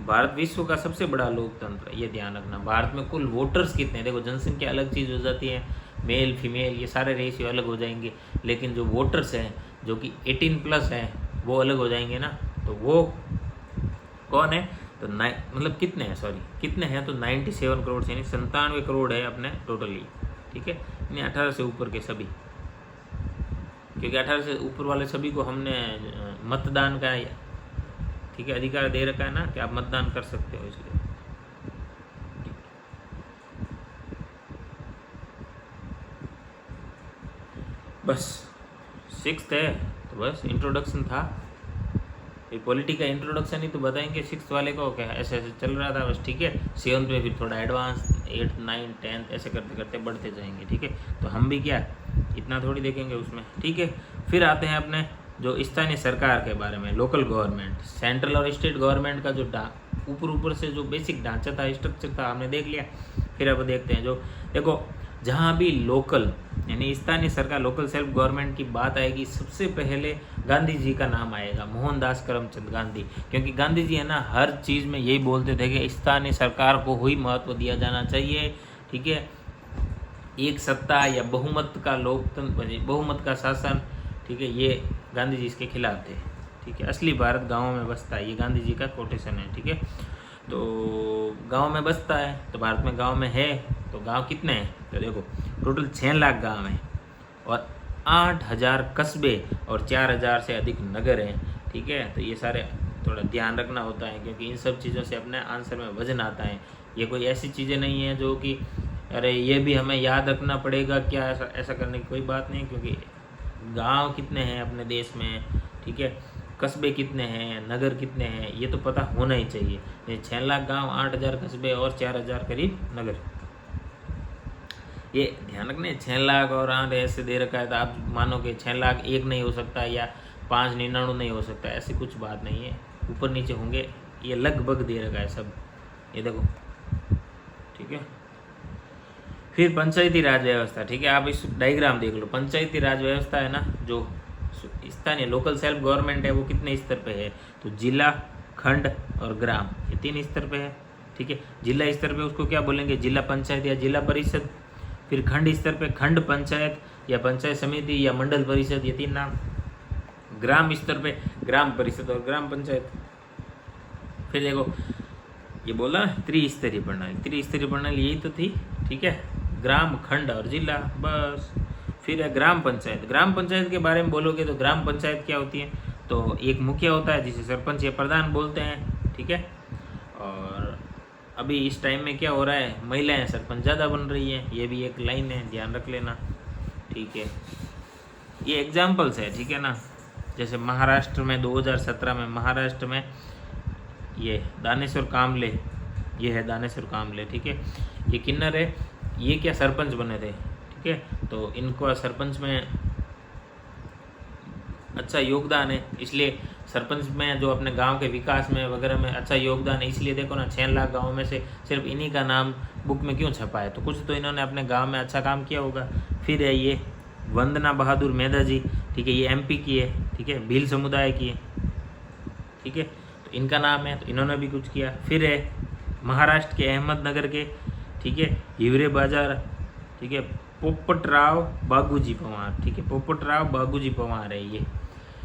भारत विश्व का सबसे बड़ा लोकतंत्र, ये ध्यान रखना। भारत में कुल वोटर्स कितने हैं, देखो जनसंख्या अलग चीज़ हो जाती है, मेल फीमेल ये सारे रेशियो अलग हो जाएंगे, लेकिन जो वोटर्स हैं जो कि 18+ हैं वो अलग हो जाएंगे ना। तो वो कौन है, तो मतलब कितने हैं, कितने हैं, तो 97 करोड़ यानी 97 करोड़ है अपने टोटली, ठीक है। यानी 18 से ऊपर के सभी, क्योंकि 18 से ऊपर वाले सभी को हमने मतदान का, ठीक है, अधिकार दे रखा है ना कि आप मतदान कर सकते हो, इसलिए। बस 6th है, तो बस इंट्रोडक्शन था, ये पॉलिटी का इंट्रोडक्शन ही तो बताएंगे 6th वाले को, क्या ऐसे ऐसे चल रहा था बस, ठीक है। 7th में फिर थोड़ा एडवांस, 8th 9th 10th ऐसे करते करते बढ़ते जाएंगे, ठीक है। तो हम भी क्या इतना थोड़ी देखेंगे उसमें, ठीक है। फिर आते हैं अपने जो स्थानीय सरकार के बारे में, लोकल गवर्नमेंट, सेंट्रल और स्टेट गवर्नमेंट का जो ऊपर से जो बेसिक ढांचा था, स्ट्रक्चर था, हमने देख लिया। फिर अब देखते हैं, जो देखो जहाँ भी लोकल यानी स्थानीय सरकार, लोकल सेल्फ गवर्नमेंट की बात आएगी, सबसे पहले गांधी जी का नाम आएगा, मोहनदास करमचंद गांधी। क्योंकि गांधी जी है ना, हर चीज़ में यही बोलते थे कि स्थानीय सरकार को ही महत्व दिया जाना चाहिए, ठीक है। एक सत्ता या बहुमत का लोकतंत्र, बहुमत का शासन, ठीक है, ये गांधी जी इसके खिलाफ थे, ठीक है। असली भारत गाँवों में बसता है, ये गांधी जी का कोटेशन है, ठीक है। तो गांव में बसता है, तो भारत में गांव में है, तो गांव कितने हैं, तो देखो टोटल 6 लाख गांव हैं, और 8000 कस्बे और 4000 से अधिक नगर हैं, ठीक है। तो ये सारे थोड़ा ध्यान रखना होता है, क्योंकि इन सब चीज़ों से अपने आंसर में वजन आता है। ये कोई ऐसी चीज़ें नहीं है जो कि अरे ये भी हमें याद रखना पड़ेगा क्या, ऐसा करने की कोई बात नहीं, क्योंकि गांव कितने हैं अपने देश में, ठीक है। कस्बे कितने हैं, नगर कितने हैं, ये तो पता होना ही चाहिए। ये 6 लाख गांव, 8,000 कस्बे और 4,000 करीब नगर, ये ध्यान रखना है। 6 लाख और 8 ऐसे दे रखा है तो आप मानो कि 6 लाख 1 नहीं हो सकता या 599 नहीं हो सकता, ऐसी कुछ बात नहीं है, ऊपर नीचे होंगे, ये लगभग दे रखा है सब, ये देखो, ठीक है। फिर पंचायती राज व्यवस्था, ठीक है, आप इस डायग्राम देख लो। पंचायती राज व्यवस्था है ना, जो स्थानीय लोकल सेल्फ गवर्नमेंट है वो कितने स्तर पे है, तो जिला, खंड और ग्राम, ये 3 स्तर पे है, ठीक है। जिला स्तर पे उसको क्या बोलेंगे, जिला पंचायत या जिला परिषद। फिर खंड स्तर पे खंड पंचायत या पंचायत समिति या मंडल परिषद, ये 3 नाम। ग्राम स्तर पे ग्राम परिषद और ग्राम पंचायत। फिर देखो ये बोला त्रिस्तरीय प्रणाली, त्रिस्तरीय प्रणाली यही तो थी, ठीक है, ग्राम, खंड और जिला, बस। फिर है ग्राम पंचायत। ग्राम पंचायत के बारे में बोलोगे तो ग्राम पंचायत क्या होती है, तो एक मुखिया होता है जिसे सरपंच या प्रधान बोलते हैं, ठीक है। और अभी इस टाइम में क्या हो रहा है, महिलाएं सरपंच ज़्यादा बन रही हैं, ये भी एक लाइन है, ध्यान रख लेना, ठीक है। ये एग्जाम्पल्स है, ठीक है ना। जैसे महाराष्ट्र में 2017 में महाराष्ट्र में ये दानेश्वर कामले, ये है दानेश्वर कामले, ठीक है। ये किन्नर है, ये क्या सरपंच बने थे, ठीक है। तो इनको सरपंच में अच्छा योगदान है, इसलिए सरपंच में जो अपने गांव के विकास में वगैरह में अच्छा योगदान है, इसलिए देखो ना 6 लाख गाँव में से सिर्फ इन्हीं का नाम बुक में क्यों छपा है, तो कुछ तो इन्होंने अपने गांव में अच्छा काम किया होगा। फिर है ये वंदना बहादुर मेधा जी, ठीक है, ये MP की है, ठीक है, भील समुदाय की है, ठीक है, तो इनका नाम है, तो इन्होंने भी कुछ किया। फिर है महाराष्ट्र के अहमदनगर के, ठीक है, हिवरे बाजार, ठीक है, पोपटराव बागूजी पवार, ठीक है, पोपटराव बागूजी पवार है ये,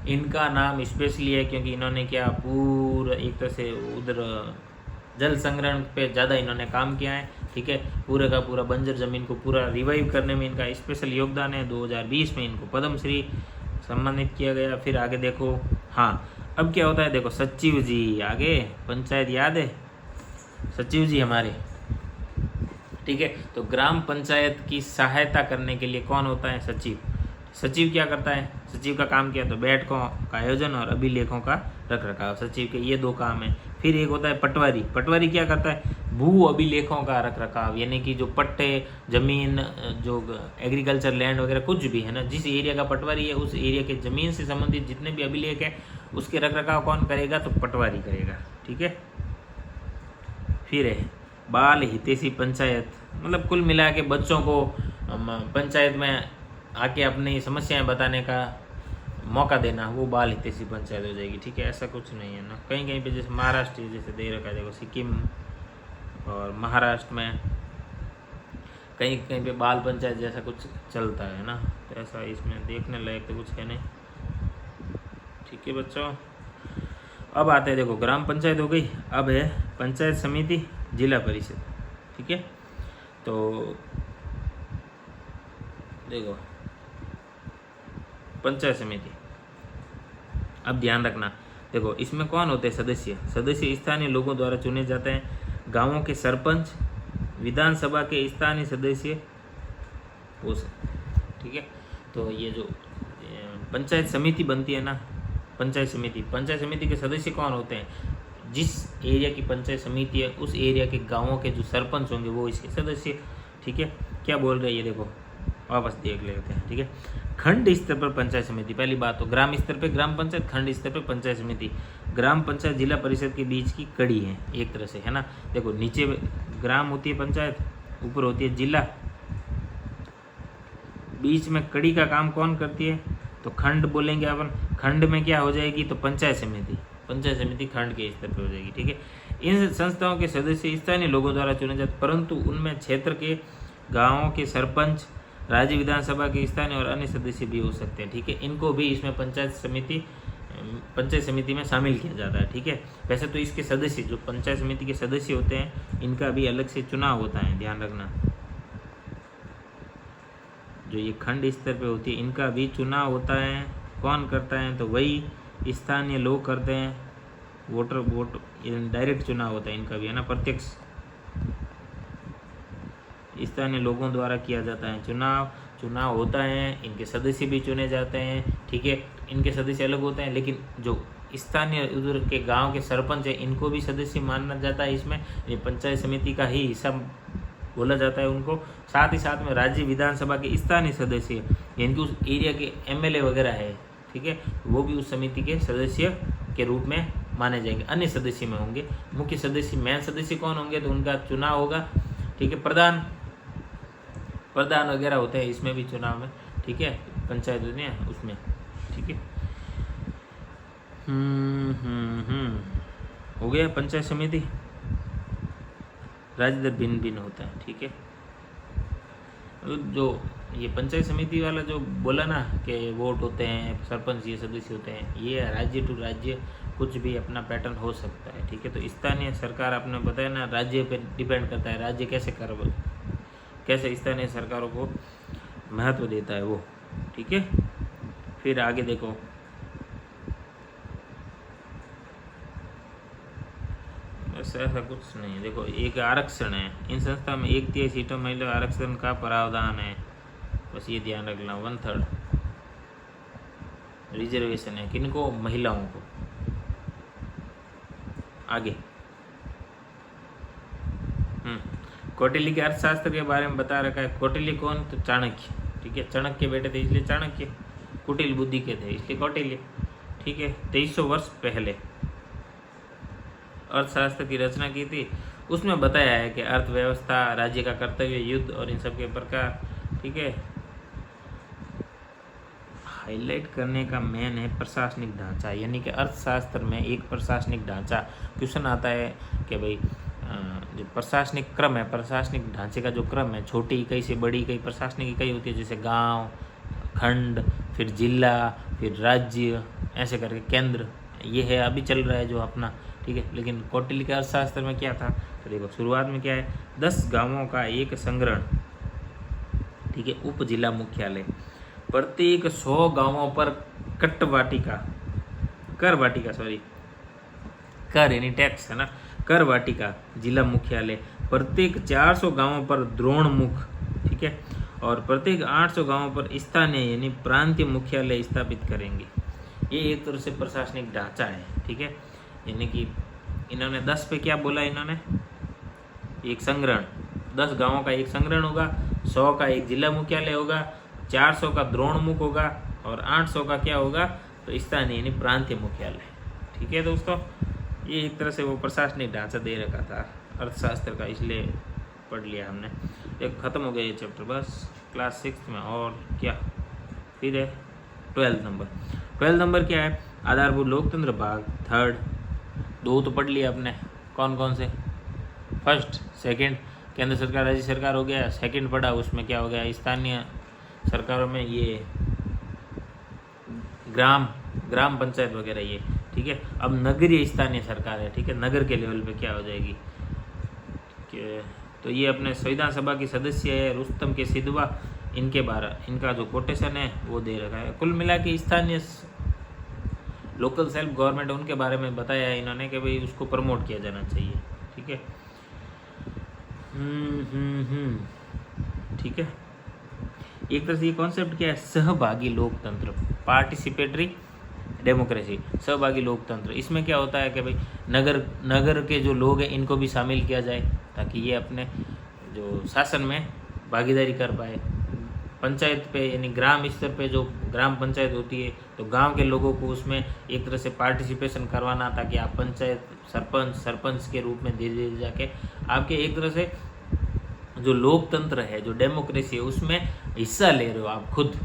इनका नाम स्पेशली है क्योंकि इन्होंने क्या पूरा एक तरह से उधर जल संग्रहण पे ज़्यादा इन्होंने काम किया है, ठीक है। पूरे का पूरा बंजर ज़मीन को पूरा रिवाइव करने में इनका स्पेशल योगदान है। 2020 में इनको पद्मश्री सम्मानित किया गया। फिर आगे देखो, हाँ अब क्या होता है, देखो सचिव जी, आगे पंचायत याद है, सचिव जी हमारे, ठीक है। तो ग्राम पंचायत की सहायता करने के लिए कौन होता है, सचिव। सचिव क्या करता है, सचिव का काम क्या है, तो बैठकों का आयोजन और अभिलेखों का रख रखाव, सचिव के ये 2 काम है। फिर एक होता है पटवारी। पटवारी क्या करता है, भू अभिलेखों का रख रखाव, यानी कि जो पट्टे जमीन, जो एग्रीकल्चर लैंड वगैरह कुछ भी है ना, जिस एरिया का पटवारी है उस एरिया के ज़मीन से संबंधित जितने भी अभिलेख है उसके रख रखाव कौन करेगा, तो पटवारी करेगा, ठीक है। फिर है बाल हितैषी पंचायत, मतलब कुल मिला के बच्चों को पंचायत में आके अपनी समस्याएं बताने का मौका देना, वो बाल हितैषी पंचायत हो जाएगी, ठीक है। ऐसा कुछ नहीं है ना, कहीं कहीं पे जैसे महाराष्ट्र जैसे दे रखा है, देखो सिक्किम और महाराष्ट्र में कहीं कहीं पे बाल पंचायत जैसा कुछ चलता है ना, तो ऐसा इसमें देखने लायक तो कुछ है नहीं, ठीक है बच्चों। अब आते हैं, देखो ग्राम पंचायत हो गई, अब है पंचायत समिति, जिला परिषद, ठीक है। तो देखो पंचायत समिति, अब ध्यान रखना, देखो इसमें कौन होते हैं सदस्य। सदस्य स्थानीय लोगों द्वारा चुने जाते हैं। गांवों के सरपंच, विधानसभा के स्थानीय सदस्य हो सकते हैं, ठीक है। तो ये जो पंचायत समिति बनती है ना, पंचायत समिति के सदस्य कौन होते हैं, जिस एरिया की पंचायत समिति है उस एरिया के गाँवों के जो सरपंच होंगे वो इसके सदस्य, ठीक है। क्या बोल रहे हैं ये देखो, वापस देख लेते हैं, ठीक है। खंड स्तर पर पंचायत समिति, पहली बात तो ग्राम स्तर पे ग्राम पंचायत, खंड स्तर पे पंचायत समिति। ग्राम पंचायत जिला परिषद के बीच की कड़ी है एक तरह से, है ना। देखो नीचे ग्राम होती है पंचायत, ऊपर होती है जिला, बीच में कड़ी का काम कौन करती है, तो खंड बोलेंगे अपन। खंड में क्या हो जाएगी, तो पंचायत समिति खंड के स्तर पर हो जाएगी, ठीक है। इन संस्थाओं के सदस्य स्थानीय लोगों द्वारा चुने जाते, परंतु उनमें क्षेत्र के गाँवों के सरपंच, राज्य विधानसभा के स्थानीय और अन्य सदस्य भी हो सकते हैं, ठीक है। इनको भी इसमें पंचायत समिति में शामिल किया जाता है, ठीक है। वैसे तो इसके सदस्य जो पंचायत समिति के सदस्य होते हैं इनका भी अलग से चुनाव होता है, ध्यान रखना। जो ये खंड स्तर पे होती है इनका भी चुनाव होता है। कौन करता है, तो वही स्थानीय लोग करते हैं, वोट डायरेक्ट चुनाव होता है इनका भी, है ना, प्रत्यक्ष स्थानीय लोगों द्वारा किया जाता है चुनाव होता है। इनके सदस्य भी चुने जाते हैं, ठीक है। इनके सदस्य अलग होते हैं, लेकिन जो स्थानीय उधर के गांव के सरपंच है, इनको भी सदस्य माना जाता है इसमें, ये पंचायत समिति का ही हिस्सा बोला जाता है उनको। साथ ही साथ में राज्य विधानसभा के स्थानीय सदस्य, यानी कि उस एरिया के एमएलए वगैरह है, ठीक है, वो भी उस समिति के सदस्य के रूप में माने जाएंगे। अन्य सदस्य में होंगे, मुख्य सदस्य मेन सदस्य कौन होंगे, तो उनका चुनाव होगा, ठीक है। प्रधान वगैरह होते हैं इसमें भी चुनाव में, ठीक है, पंचायत होती है उसमें, ठीक है। हो गया पंचायत समिति। राज्य दर भिन्न भिन्न होता है, ठीक है। जो ये पंचायत समिति वाला जो बोला ना कि वोट होते हैं, सरपंच ये सदस्य होते हैं, ये राज्य टू राज्य कुछ भी अपना पैटर्न हो सकता है, ठीक है। तो स्थानीय सरकार आपने बताया ना, राज्य पे डिपेंड करता है, राज्य कैसे स्थानीय सरकारों को महत्व देता है वो, ठीक है। फिर आगे देखो, बस ऐसा कुछ नहीं है। देखो एक आरक्षण है, इन संस्था में 1/3 सीटों महिला आरक्षण का प्रावधान है, बस ये ध्यान रखना। 1/3 रिजर्वेशन है, किनको, महिलाओं को। आगे कौटिल्य के अर्थशास्त्र के बारे में बता रखा है। कौटिल्य कौन, तो चाणक्य, ठीक है, चाणक्य के बेटे थे इसलिए चाणक्य, कुटिल बुद्धि के थे इसलिए कौटिल्य, ठीक है। 2300 वर्ष पहले अर्थशास्त्र की रचना की थी। उसमें बताया है कि अर्थव्यवस्था, राज्य का कर्तव्य, युद्ध और इन सब के प्रकार, ठीक है। हाईलाइट करने का मेन है प्रशासनिक ढांचा, यानी कि अर्थशास्त्र में एक प्रशासनिक ढांचा क्वेश्चन आता है कि भाई जो प्रशासनिक क्रम है, प्रशासनिक ढांचे का जो क्रम है, छोटी इकाई से बड़ी इकाई प्रशासनिक इकाई होती है, जैसे गांव, खंड, फिर जिला, फिर राज्य, ऐसे करके केंद्र, ये है अभी चल रहा है जो अपना, ठीक है। लेकिन कौटिल्य के अर्थशास्त्र में क्या था, तो देखो शुरुआत में क्या है, 10 गांवों का एक संग्रहण, ठीक है, उप जिला मुख्यालय, प्रत्येक 100 गांवों पर कर यानी टैक्स है ना, कर वाटिका जिला मुख्यालय, प्रत्येक 400 गांवों पर द्रोणमुख, ठीक है, और प्रत्येक 800 गांवों पर स्थानीय यानी प्रांतीय मुख्यालय स्थापित करेंगे। ये एक तरह से प्रशासनिक ढांचा है, ठीक है। यानी कि इन्होंने 10 पे क्या बोला, इन्होंने एक संग्रहण, 10 गांवों का एक संग्रहण होगा, 100 का एक जिला मुख्यालय होगा, 400 का द्रोणमुख होगा और 800 का क्या होगा, तो स्थानीय यानी प्रांतीय मुख्यालय, ठीक है दोस्तों। ये एक तरह से वो प्रशासनिक ढांचा दे रखा था अर्थशास्त्र का, इसलिए पढ़ लिया हमने। एक ख़त्म हो गया ये चैप्टर, बस क्लास 6 में। और क्या फिर है 12 नंबर क्या है, आधारभूत लोकतंत्र भाग 3, 2 तो पढ़ लिया आपने, कौन कौन से, फर्स्ट, सेकंड, केंद्र सरकार राज्य सरकार हो गया। सेकंड पढ़ा, उसमें क्या हो गया, स्थानीय सरकारों में ये ग्राम पंचायत वगैरह ये, ठीक है। अब नगरीय स्थानीय सरकार है, ठीक है, नगर के लेवल पे क्या हो जाएगी, तो ये अपने संविधान सभा के सदस्य है, रुस्तम के सिद्धवा, इनका जो कोटेशन है वो दे रखा है। कुल मिला के स्थानीय लोकल सेल्फ गवर्नमेंट उनके बारे में बताया है इन्होंने कि भाई उसको प्रमोट किया जाना चाहिए, ठीक है। ठीक है, एक तरह से ये कॉन्सेप्ट क्या है, सहभागी लोकतंत्र, पार्टिसिपेटरी डेमोक्रेसी, सहभागी लोकतंत्र। इसमें क्या होता है कि भाई नगर के जो लोग हैं इनको भी शामिल किया जाए ताकि ये अपने जो शासन में भागीदारी कर पाए। पंचायत पे यानी ग्राम स्तर पे जो ग्राम पंचायत होती है तो गांव के लोगों को उसमें एक तरह से पार्टिसिपेशन करवाना ताकि आप पंचायत सरपंच के रूप में धीरे धीरे जाके आपके एक तरह से जो लोकतंत्र है, जो डेमोक्रेसी है, उसमें हिस्सा ले रहे हो आप खुद।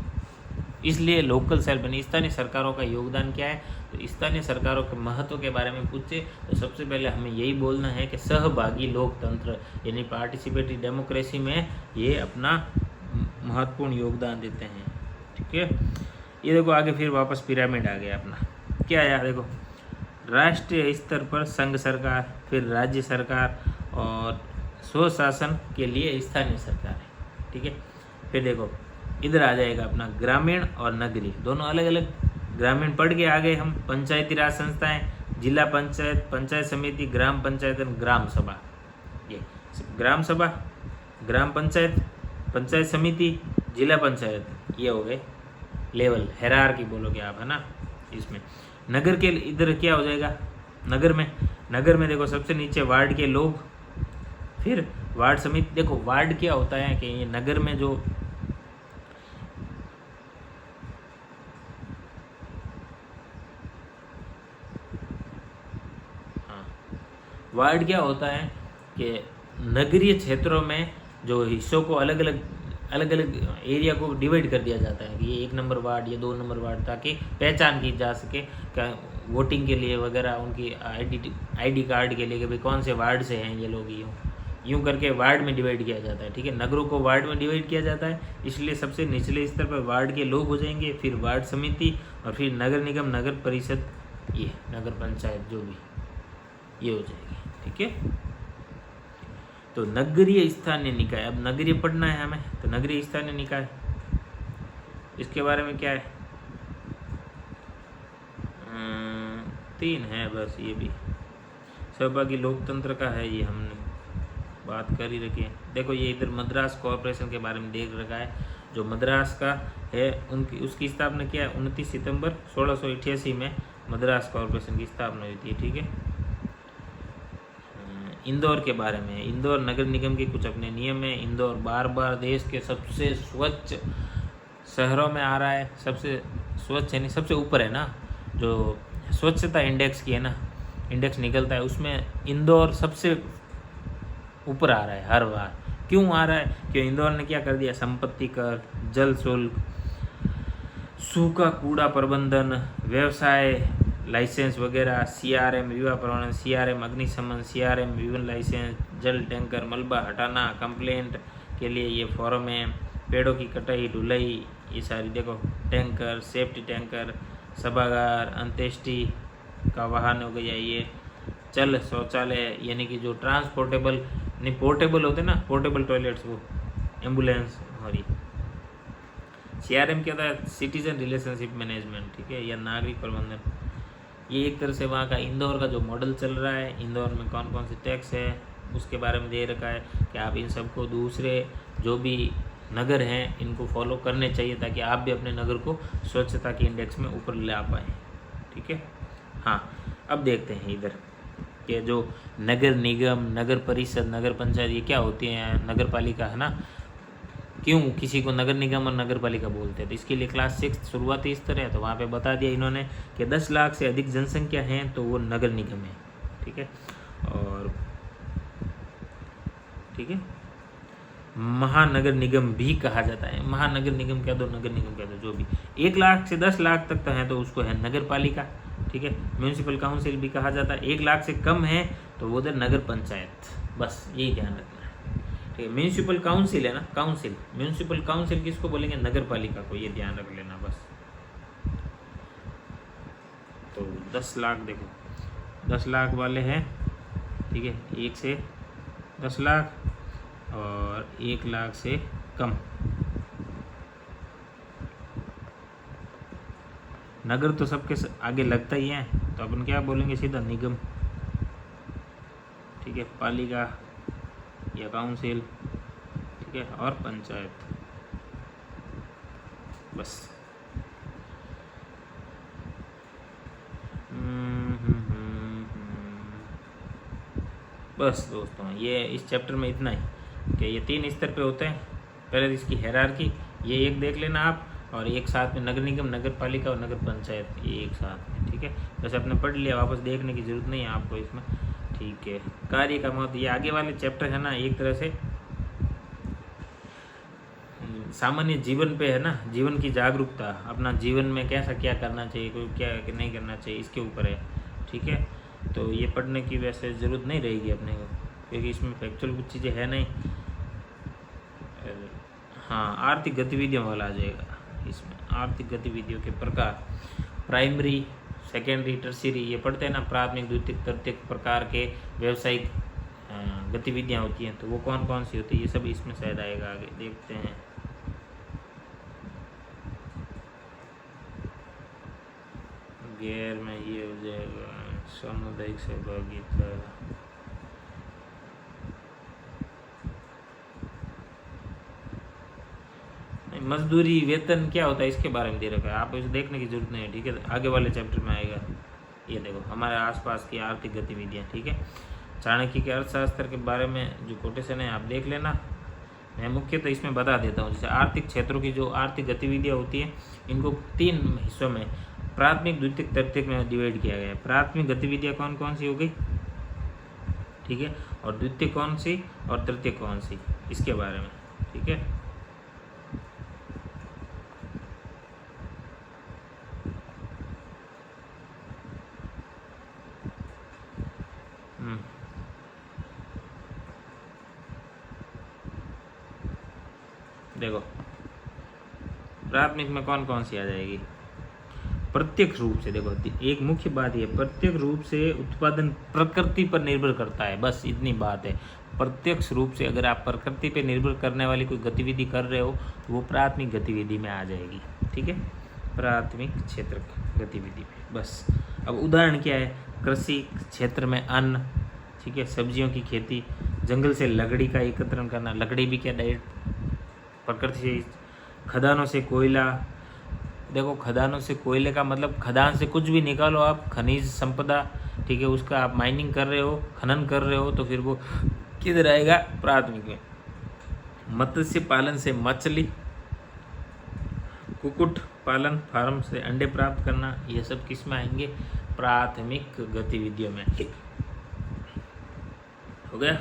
इसलिए लोकल सेल्फ यानी स्थानीय सरकारों का योगदान क्या है, तो स्थानीय सरकारों के महत्व के बारे में पूछे तो सबसे पहले हमें यही बोलना है कि सहभागी लोकतंत्र यानी पार्टिसिपेटरी डेमोक्रेसी में ये अपना महत्वपूर्ण योगदान देते हैं, ठीक है। ये देखो आगे फिर वापस पिरामिड आ गया अपना, क्या आया देखो, राष्ट्रीय स्तर पर संघ सरकार, फिर राज्य सरकार और स्वशासन के लिए स्थानीय सरकार है, ठीक है। फिर देखो इधर आ जाएगा अपना ग्रामीण और नगरीय, दोनों अलग अलग। ग्रामीण पढ़ के आ गए हम, पंचायती राज संस्थाएं, जिला पंचायत, पंचायत समिति, ग्राम पंचायत और ग्राम सभा। ये ग्राम सभा, ग्राम पंचायत, पंचायत समिति, जिला पंचायत, ये हो गए लेवल, हेरारकी बोलोगे आप, है ना इसमें। नगर के इधर क्या हो जाएगा, नगर में देखो सबसे नीचे वार्ड के लोग, फिर वार्ड समिति। देखो वार्ड क्या होता है कि ये नगर में जो वार्ड क्या होता है कि नगरीय क्षेत्रों में जो हिस्सों को अलग अलग एरिया को डिवाइड कर दिया जाता है कि ये 1 नंबर वार्ड, ये 2 नंबर वार्ड, ताकि पहचान की जा सके क्या वोटिंग के लिए वगैरह, उनकी आईडी कार्ड के लिए कि भाई कौन से वार्ड से हैं ये लोग। यूँ करके वार्ड में डिवाइड किया जाता है, ठीक है। नगरों को वार्ड में डिवाइड किया जाता है, इसलिए सबसे निचले स्तर पर वार्ड के लोग हो जाएंगे, फिर वार्ड समिति, और फिर नगर निगम, नगर परिषद, ये नगर पंचायत जो भी ये हो जाएगी, ठीक है। तो नगरीय स्थानीय निकाय, अब नगरीय पढ़ना है हमें, तो नगरीय स्थानीय निकाय इसके बारे में क्या है, 3 है बस। ये भी सहभागी लोकतंत्र का है, ये हमने बात कर ही रखी है। देखो ये इधर मद्रास कॉरपोरेशन के बारे में देख रखा है, जो मद्रास का है उनकी उसकी स्थापना क्या है, 29 सितंबर 1688 में मद्रास कॉरपोरेशन की स्थापना हुई थी, ठीक है। इंदौर के बारे में, इंदौर नगर निगम के कुछ अपने नियम हैं। इंदौर बार बार देश के सबसे स्वच्छ शहरों में आ रहा है, सबसे स्वच्छ यानी सबसे ऊपर है ना, जो स्वच्छता इंडेक्स की है ना, इंडेक्स निकलता है उसमें इंदौर सबसे ऊपर आ रहा है हर बार। क्यों आ रहा है, क्यों इंदौर ने क्या कर दिया, संपत्ति कर, जल शुल्क, सूखा कूड़ा प्रबंधन, व्यवसाय लाइसेंस वगैरह, CRM विवाह प्रमाणन, CRM अग्निशमन, CRM विवन लाइसेंस, जल टैंकर, मलबा हटाना, कंप्लेंट के लिए ये फॉर्म है, पेड़ों की कटाई ढुलाई, ये सारी देखो, टैंकर, सेफ्टी टैंकर, सभागार, अंत्येष्टि का वाहन हो गया ये, चल शौचालय यानी कि जो ट्रांसपोर्टेबल नहीं पोर्टेबल होते ना, पोर्टेबल टॉयलेट्स, वो एम्बुलेंस, और ये CRM क्या था, सिटीजन रिलेशनशिप मैनेजमेंट, ठीक है, या नागरिक प्रबंधन। ये एक तरह से वहाँ का इंदौर का जो मॉडल चल रहा है, इंदौर में कौन कौन से टैक्स है उसके बारे में दे रखा है कि आप इन सबको दूसरे जो भी नगर हैं इनको फॉलो करने चाहिए, ताकि आप भी अपने नगर को स्वच्छता के इंडेक्स में ऊपर ला पाएँ, ठीक है। हाँ, अब देखते हैं इधर कि जो नगर निगम, नगर परिषद, नगर पंचायत ये क्या होती हैं, नगर पालिका है ना, क्यों किसी को नगर निगम और नगर पालिका बोलते हैं। तो इसके लिए क्लास 6 शुरुआती स्तर है, तो वहाँ पे बता दिया इन्होंने कि 10 लाख से अधिक जनसंख्या है तो वो नगर निगम है, ठीक है। और ठीक है, महानगर निगम भी कहा जाता है, महानगर निगम कह दो, नगर निगम कह दो, जो भी 1 लाख से 10 लाख तक है तो उसको है नगर पालिका, ठीक है। म्यूनसिपल काउंसिल भी कहा जाता है, 1 लाख से कम है तो वो उधर नगर पंचायत, बस यही ध्यान रखना है, ठीक है। म्यूनसिपल काउंसिल है ना, काउंसिल, म्यूनसिपल काउंसिल किसको बोलेंगे, नगर पालिका को, ये ध्यान रख लेना बस। तो 10 लाख देखो, 10 लाख वाले हैं, ठीक है, 1 से 10 लाख और 1 लाख से कम। नगर तो सबके आगे लगता ही है, तो अपन क्या बोलेंगे, सीधा निगम, ठीक है, पालिका या काउंसिल, ठीक है, और पंचायत, बस। बस दोस्तों, ये इस चैप्टर में इतना ही कि ये 3 स्तर पे होते हैं। पहले इसकी हायरार्की, ये एक देख लेना आप, और एक साथ में नगर निगम, नगर पालिका और नगर पंचायत, ये एक साथ में, ठीक है। वैसे आपने पढ़ लिया, वापस देखने की ज़रूरत नहीं है आपको इसमें, ठीक है। कार्य का महत्व, ये आगे वाले चैप्टर है ना, एक तरह से सामान्य जीवन पे है ना, जीवन की जागरूकता, अपना जीवन में कैसा क्या करना चाहिए, कोई क्या नहीं करना चाहिए, इसके ऊपर है, ठीक है। तो ये पढ़ने की वैसे ज़रूरत नहीं रहेगी अपने को, क्योंकि इसमें फैक्चुअल कुछ चीज़ें है नहीं। हाँ, आर्थिक गतिविधियों वाला आ जाएगा इसमें, आर्थिक गतिविधियों के प्रकार, प्राइमरी, सेकेंडरी, टर्शियरी, ये पढ़ते हैं ना, प्राथमिक, द्वितीयक, तृतीयक प्रकार के व्यावसायिक गतिविधियाँ होती हैं, तो वो कौन कौन सी होती है, ये सब इसमें शायद आएगा, आगे देखते हैं। गैर में ये हो जाएगा सामुदायिक सहभागिता, नहीं मजदूरी वेतन क्या होता है इसके बारे में दे रखा है, आप इसे देखने की जरूरत नहीं है। ठीक है, आगे वाले चैप्टर में आएगा। ये देखो हमारे आसपास की आर्थिक गतिविधियाँ। ठीक है, चाणक्य के अर्थशास्त्र के बारे में जो कोटेशन है आप देख लेना। मैं मुख्यतः इसमें बता देता हूँ। जैसे आर्थिक क्षेत्रों की जो आर्थिक गतिविधियाँ होती हैं इनको 3 हिस्सों में प्राथमिक, द्वितीयक, तृतीयक में डिवाइड किया गया है। प्राथमिक गतिविधियाँ कौन कौन सी हो गई, ठीक है, और द्वितीय कौन सी और तृतीय कौन सी, इसके बारे में। ठीक है, देखो प्राथमिक में कौन कौन सी आ जाएगी। प्रत्यक्ष रूप से, देखो एक मुख्य बात ये, प्रत्यक्ष रूप से उत्पादन प्रकृति पर निर्भर करता है, बस इतनी बात है। प्रत्यक्ष रूप से अगर आप प्रकृति पर निर्भर करने वाली कोई गतिविधि कर रहे हो तो वो प्राथमिक गतिविधि में आ जाएगी। ठीक है, प्राथमिक क्षेत्र गतिविधि में बस। अब उदाहरण क्या है, कृषि क्षेत्र में अन्न, ठीक है, सब्जियों की खेती, जंगल से लकड़ी का एकत्रण करना, लकड़ी भी क्या डायरेक्ट प्रकृति से, खदानों से कोयला, देखो खदानों से कोयले का मतलब खदान से कुछ भी निकालो आप, खनिज संपदा, ठीक है, उसका आप माइनिंग कर रहे हो, खनन कर रहे हो, तो फिर वो किधर आएगा, प्राथमिक में। मत्स्य पालन से मछली, कुक्कुट पालन, फार्म से अंडे प्राप्त करना, ये सब किस में आएंगे, प्राथमिक गतिविधियों में। हो गया,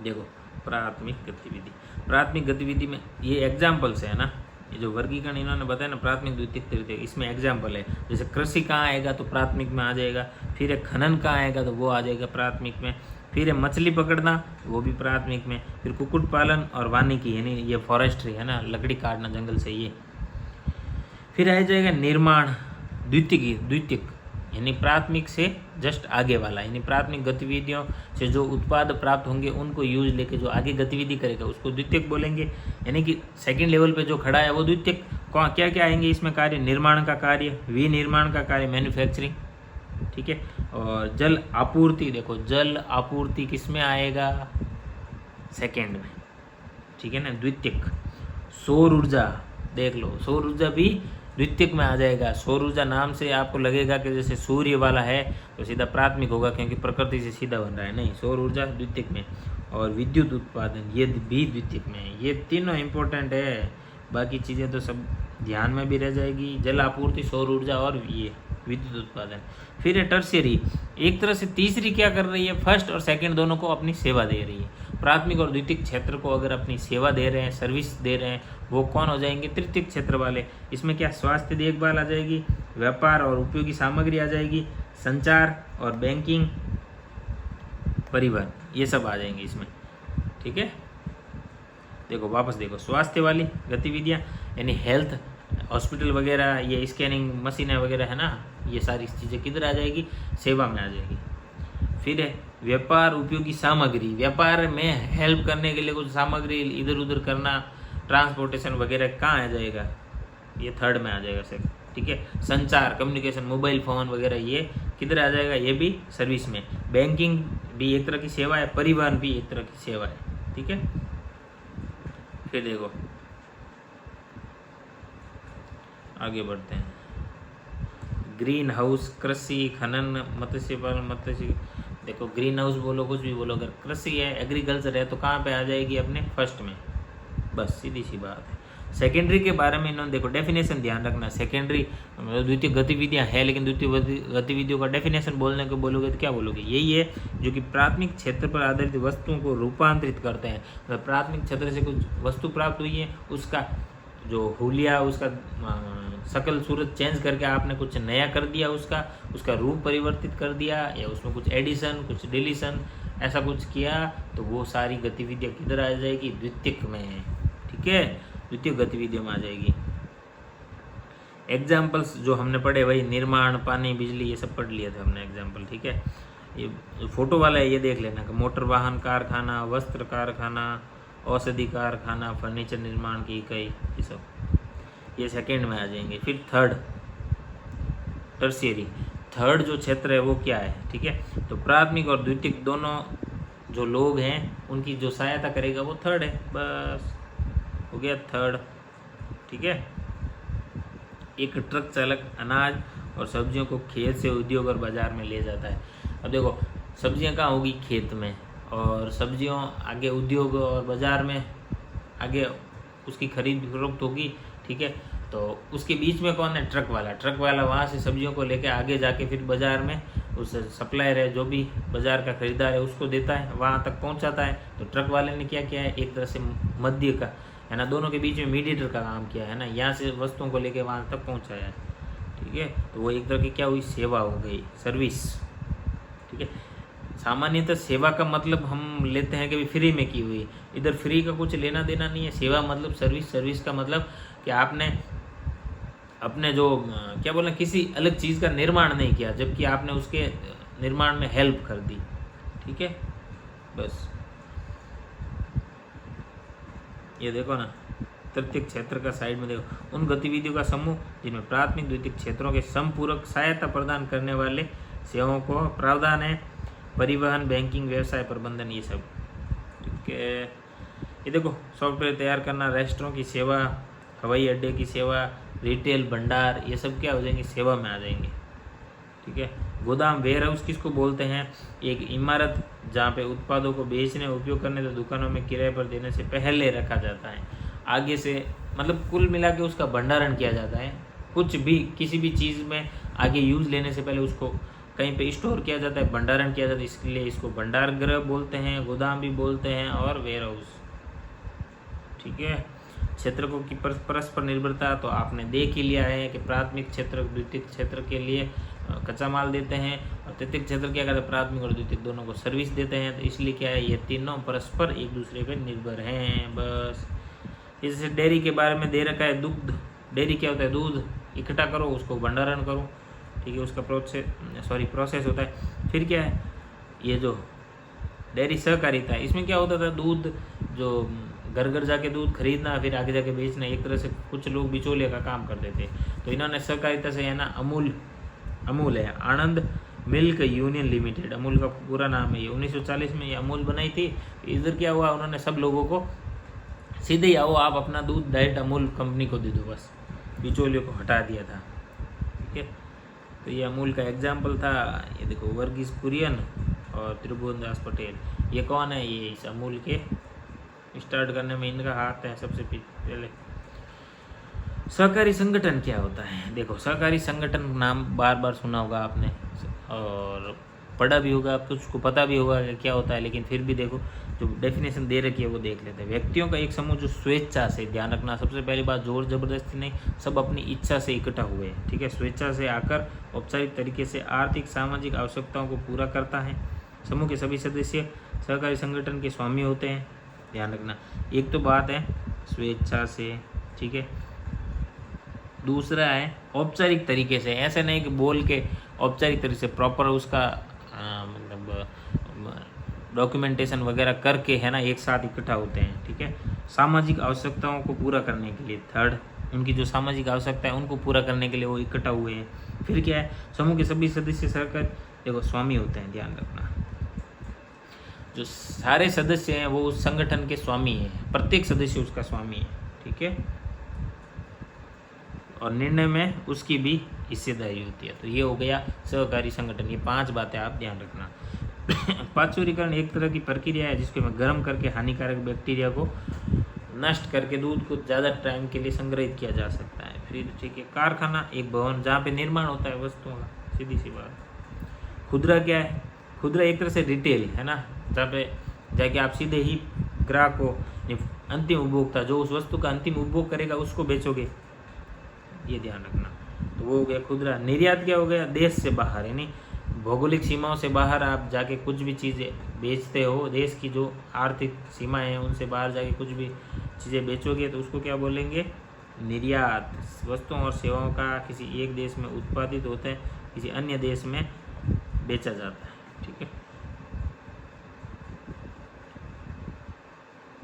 देखो प्राथमिक गतिविधि, प्राथमिक गतिविधि में ये एग्जाम्पल्स है ना, ये जो वर्गीकरण इन्होंने बताया ना, प्राथमिक, द्वितीयक, तृतीयक, इसमें एग्जाम्पल है। जैसे कृषि कहाँ आएगा तो प्राथमिक में आ जाएगा, फिर है खनन कहाँ आएगा तो वो आ जाएगा प्राथमिक में, फिर है मछली पकड़ना वो भी प्राथमिक में, फिर कुक्कुट पालन और वानिकी यानी ये फॉरेस्ट्री है ना, लकड़ी काटना जंगल से, ये फिर आ जाएगा निर्माण, द्वितीयक यानी प्राथमिक से जस्ट आगे वाला, यानी प्राथमिक गतिविधियों से जो उत्पाद प्राप्त होंगे उनको यूज लेके जो आगे गतिविधि करेगा उसको द्वितीयक बोलेंगे। यानी कि सेकंड लेवल पे जो खड़ा है वो द्वितीयक। क्या क्या आएंगे इसमें कार्य, निर्माण का कार्य, विनिर्माण का कार्य, मैन्युफैक्चरिंग, ठीक है, और जल आपूर्ति, देखो जल आपूर्ति किस में आएगा, सेकेंड में, ठीक है ना, द्वितीयक। सौर ऊर्जा देख लो, सौर ऊर्जा भी द्वितीयक में आ जाएगा। सौर ऊर्जा नाम से आपको लगेगा कि जैसे सूर्य वाला है तो सीधा प्राथमिक होगा क्योंकि प्रकृति से सीधा बन रहा है, नहीं, सौर ऊर्जा द्वितीयक में। और विद्युत उत्पादन ये भी द्वितीयक में है। ये तीनों इम्पोर्टेंट है, बाकी चीज़ें तो सब ध्यान में भी रह जाएगी, जल आपूर्ति, सौर ऊर्जा और ये विद्युत उत्पादन। फिर है टर्शियरी, एक तरह से तीसरी क्या कर रही है, फर्स्ट और सेकंड दोनों को अपनी सेवा दे रही है। प्राथमिक और द्वितीयक क्षेत्र को अगर अपनी सेवा दे रहे हैं, सर्विस दे रहे हैं, वो कौन हो जाएंगे, तृतीयक क्षेत्र वाले। इसमें क्या, स्वास्थ्य देखभाल आ जाएगी, व्यापार और उपयोगी सामग्री आ जाएगी, संचार और बैंकिंग, परिवहन, ये सब आ जाएंगे इसमें, ठीक है। देखो वापस देखो, स्वास्थ्य वाली गतिविधियाँ यानी हेल्थ, हॉस्पिटल वगैरह, ये स्कैनिंग मशीनें वगैरह है ना, ये सारी चीज़ें किधर आ जाएगी, सेवा में आ जाएगी। फिर है व्यापार उपयोगी सामग्री, व्यापार में हेल्प करने के लिए कुछ सामग्री इधर उधर करना, ट्रांसपोर्टेशन वगैरह कहाँ आ जाएगा, ये थर्ड में आ जाएगा सर, ठीक है। संचार, कम्युनिकेशन, मोबाइल फ़ोन वगैरह ये किधर आ जाएगा, ये भी सर्विस में। बैंकिंग भी एक तरह की सेवा है, परिवहन भी एक तरह की सेवा है, ठीक है। फिर देखो आगे बढ़ते हैं, ग्रीन हाउस, कृषि, खनन, मत्स्य पालन, मत्स्य, देखो ग्रीन हाउस बोलो कुछ भी बोलो, अगर कृषि है, एग्रीकल्चर है तो कहाँ पे आ जाएगी, अपने फर्स्ट में, बस सीधी सी बात है। सेकेंडरी के बारे में इन्होंने देखो डेफिनेशन ध्यान रखना, सेकेंडरी मतलब द्वितीय गतिविधियाँ है, लेकिन द्वितीय गतिविधियों का डेफिनेशन बोलने को बोलोगे तो क्या बोलोगे, यही है जो कि प्राथमिक क्षेत्र पर आधारित वस्तुओं को रूपांतरित करते हैं। मतलब प्राथमिक क्षेत्र से कुछ वस्तु प्राप्त हुई है, उसका जो हुलिया, उसका शकल सूरत चेंज करके आपने कुछ नया कर दिया, उसका रूप परिवर्तित कर दिया, या उसमें कुछ एडिशन, कुछ डिलीशन, ऐसा कुछ किया, तो वो सारी गतिविधियाँ किधर आ जाएगी, द्वितीयक में, ठीक है, द्वितीय गतिविधियों में आ जाएगी। एग्जाम्पल्स जो हमने पढ़े वही निर्माण, पानी, बिजली, ये सब पढ़ लिया था हमने एग्जाम्पल, ठीक है। ये फोटो वाला है, ये देख लेना कि मोटर वाहन कारखाना, वस्त्र कारखाना, औषधि कारखाना, फर्नीचर निर्माण की इकाई, ये सब ये सेकेंड में आ जाएंगे। फिर थर्ड, टर्शियरी, थर्ड जो क्षेत्र है वो क्या है, ठीक है। तो प्राथमिक और द्वितीयक दोनों जो लोग हैं उनकी जो सहायता करेगा वो थर्ड है, बस हो गया थर्ड। ठीक है, एक ट्रक चालक अनाज और सब्जियों को खेत से उद्योग और बाजार में ले जाता है। अब देखो सब्जियां कहाँ होगी, खेत में, और सब्जियों आगे उद्योग और बाजार में आगे उसकी खरीद फरोख्त होगी। ठीक है, तो उसके बीच में कौन है, ट्रक वाला। ट्रक वाला वहाँ से सब्जियों को लेकर आगे जाके फिर बाजार में उस सप्लायर है, जो भी बाजार का खरीदार है, उसको देता है, वहाँ तक पहुँचाता है। तो ट्रक वाले ने क्या किया है, एक तरह से मध्य का है ना, दोनों के बीच में मीडिएटर का काम किया है ना, यहाँ से वस्तुओं को लेकर वहाँ तक पहुँचाया है। ठीक है, तो वो एक तरह की क्या हुई, सेवा हो गई, सर्विस। ठीक है, सामान्यतः सेवा का मतलब हम लेते हैं कि भी फ्री में की हुई, इधर फ्री का कुछ लेना देना नहीं है। सेवा मतलब सर्विस, सर्विस का मतलब कि आपने अपने जो क्या बोला, किसी अलग चीज़ का निर्माण नहीं किया, जबकि आपने उसके निर्माण में हेल्प कर दी। ठीक है, बस ये देखो ना, तृतीयक क्षेत्र का साइड में देखो, उन गतिविधियों का समूह जिनमें प्राथमिक द्वितीयक क्षेत्रों के समपूरक सहायता प्रदान करने वाले सेवाओं को प्रावधान है, परिवहन, बैंकिंग, व्यवसाय प्रबंधन, ये सब। ठीक है, ये देखो सॉफ्टवेयर तैयार करना, रेस्टोरों की सेवा, हवाई अड्डे की सेवा, रिटेल, भंडार, ये सब क्या हो जाएंगे, सेवा में आ जाएंगे। ठीक है, गोदाम, वेयर हाउस किसको बोलते हैं, एक इमारत जहाँ पे उत्पादों को बेचने उपयोग करने तो दुकानों में किराए पर देने से पहले रखा जाता है, आगे से मतलब कुल मिला के उसका भंडारण किया जाता है। कुछ भी किसी भी चीज़ में आगे यूज़ लेने से पहले उसको कहीं पे स्टोर किया जाता है, भंडारण किया जाता है, इसलिए इसको भंडार गृह बोलते हैं, गोदाम भी बोलते हैं, और वेयर हाउस। ठीक है, क्षेत्र को की परस्पर निर्भरता तो आपने देख ही लिया है कि प्राथमिक क्षेत्र द्वितीयक क्षेत्र के लिए कच्चा माल देते हैं, और तृतीयक क्षेत्र क्या करते हैं, प्राथमिक और द्वितीयक दोनों को सर्विस देते हैं। तो इसलिए क्या है, ये तीनों परस्पर एक दूसरे पर निर्भर हैं। बस जैसे डेयरी के बारे में दे रखा है, दुग्ध, डेयरी क्या होता है, दूध इकट्ठा करो, उसको भंडारण करो। ठीक है, उसका प्रोसेस होता है। फिर क्या है, ये जो डेयरी सहकारिता है, इसमें क्या होता था, दूध जो घर घर जाके दूध खरीदना, फिर आगे जाके बेचना, एक तरह से कुछ लोग बिचौलिया का काम करते थे। तो इन्होंने सहकारिता से है ना, अमूल है, आनंद मिल्क यूनियन लिमिटेड, अमूल का पूरा नाम है। ये 1940 में ये अमूल बनाई थी। इधर क्या हुआ, उन्होंने सब लोगों को सीधे ही आओ आप अपना दूध डायरेक्ट अमूल कंपनी को दे दो, बस बिचौलियों को हटा दिया था। ठीक है, तो ये अमूल का एग्जाम्पल था। ये देखो वर्गीस कुरियन और त्रिभुवन दास पटेल, ये कौन है, ये इस अमूल के स्टार्ट करने में इनका हाथ है सबसे पहले। सहकारी संगठन क्या होता है, देखो सहकारी संगठन नाम बार बार सुना होगा आपने और पढ़ा भी होगा, आपको उसको पता भी होगा कि क्या होता है, लेकिन फिर भी देखो जो डेफिनेशन दे रखी है वो देख लेते हैं। व्यक्तियों का एक समूह जो स्वेच्छा से, ध्यान रखना सबसे पहली बात, जोर जबरदस्ती नहीं, सब अपनी इच्छा से इकट्ठा हुए हैं। ठीक है, स्वेच्छा से आकर औपचारिक तरीके से आर्थिक सामाजिक आवश्यकताओं को पूरा करता है। समूह के सभी सदस्य सहकारी संगठन के स्वामी होते हैं, ध्यान रखना। एक तो बात है स्वेच्छा से, ठीक है, दूसरा है औपचारिक तरीके से, ऐसे नहीं कि बोल के औपचारिक तरीके से प्रॉपर उसका मतलब डॉक्यूमेंटेशन वगैरह करके है ना, एक साथ इकट्ठा होते हैं। ठीक है, सामाजिक आवश्यकताओं को पूरा करने के लिए, थर्ड उनकी जो सामाजिक आवश्यकता है उनको पूरा करने के लिए वो इकट्ठा हुए हैं। फिर क्या है, समूह के सभी सदस्य सरकार देखो स्वामी होते हैं, ध्यान रखना। जो सारे सदस्य हैं वो उस संगठन के स्वामी हैं, प्रत्येक सदस्य उसका स्वामी है। ठीक है, और निर्णय में उसकी भी हिस्सेदारी होती है। तो ये हो गया सहकारी संगठन। ये 5 बातें आप ध्यान रखना। पाचुरीकरण एक तरह की प्रक्रिया है जिसको में गर्म करके हानिकारक बैक्टीरिया को नष्ट करके दूध को ज़्यादा टाइम के लिए संग्रहित किया जा सकता है। फिर ठीक है, कारखाना एक भवन जहाँ पे निर्माण होता है वस्तुओं का, सीधी सी बात। खुदरा क्या है, खुदरा एक तरह से रिटेल है ना, जहाँ पे जाके आप सीधे ही ग्राहक को, अंतिम उपभोक्ता जो उस वस्तु का अंतिम उपभोग करेगा उसको बेचोगे, ये ध्यान रखना। तो वो हो गया खुदरा। निर्यात क्या हो गया, देश से बाहर, यानी भौगोलिक सीमाओं से बाहर आप जाके कुछ भी चीज़ें बेचते हो, देश की जो आर्थिक सीमाएं हैं उनसे बाहर जाके कुछ भी चीज़ें बेचोगे तो उसको क्या बोलेंगे, निर्यात। वस्तुओं और सेवाओं का किसी एक देश में उत्पादित होते हैं, किसी अन्य देश में बेचा जाता है। ठीक है,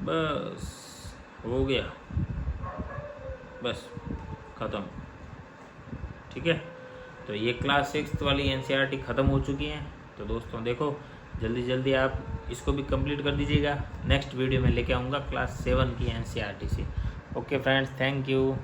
बस हो गया, बस ख़त्म। ठीक है, तो ये क्लास 6 वाली एनसीईआरटी ख़त्म हो चुकी है। तो दोस्तों देखो जल्दी जल्दी आप इसको भी कंप्लीट कर दीजिएगा। नेक्स्ट वीडियो में लेके आऊँगा क्लास 7 की एनसीईआरटी से। Okay friends, thank you.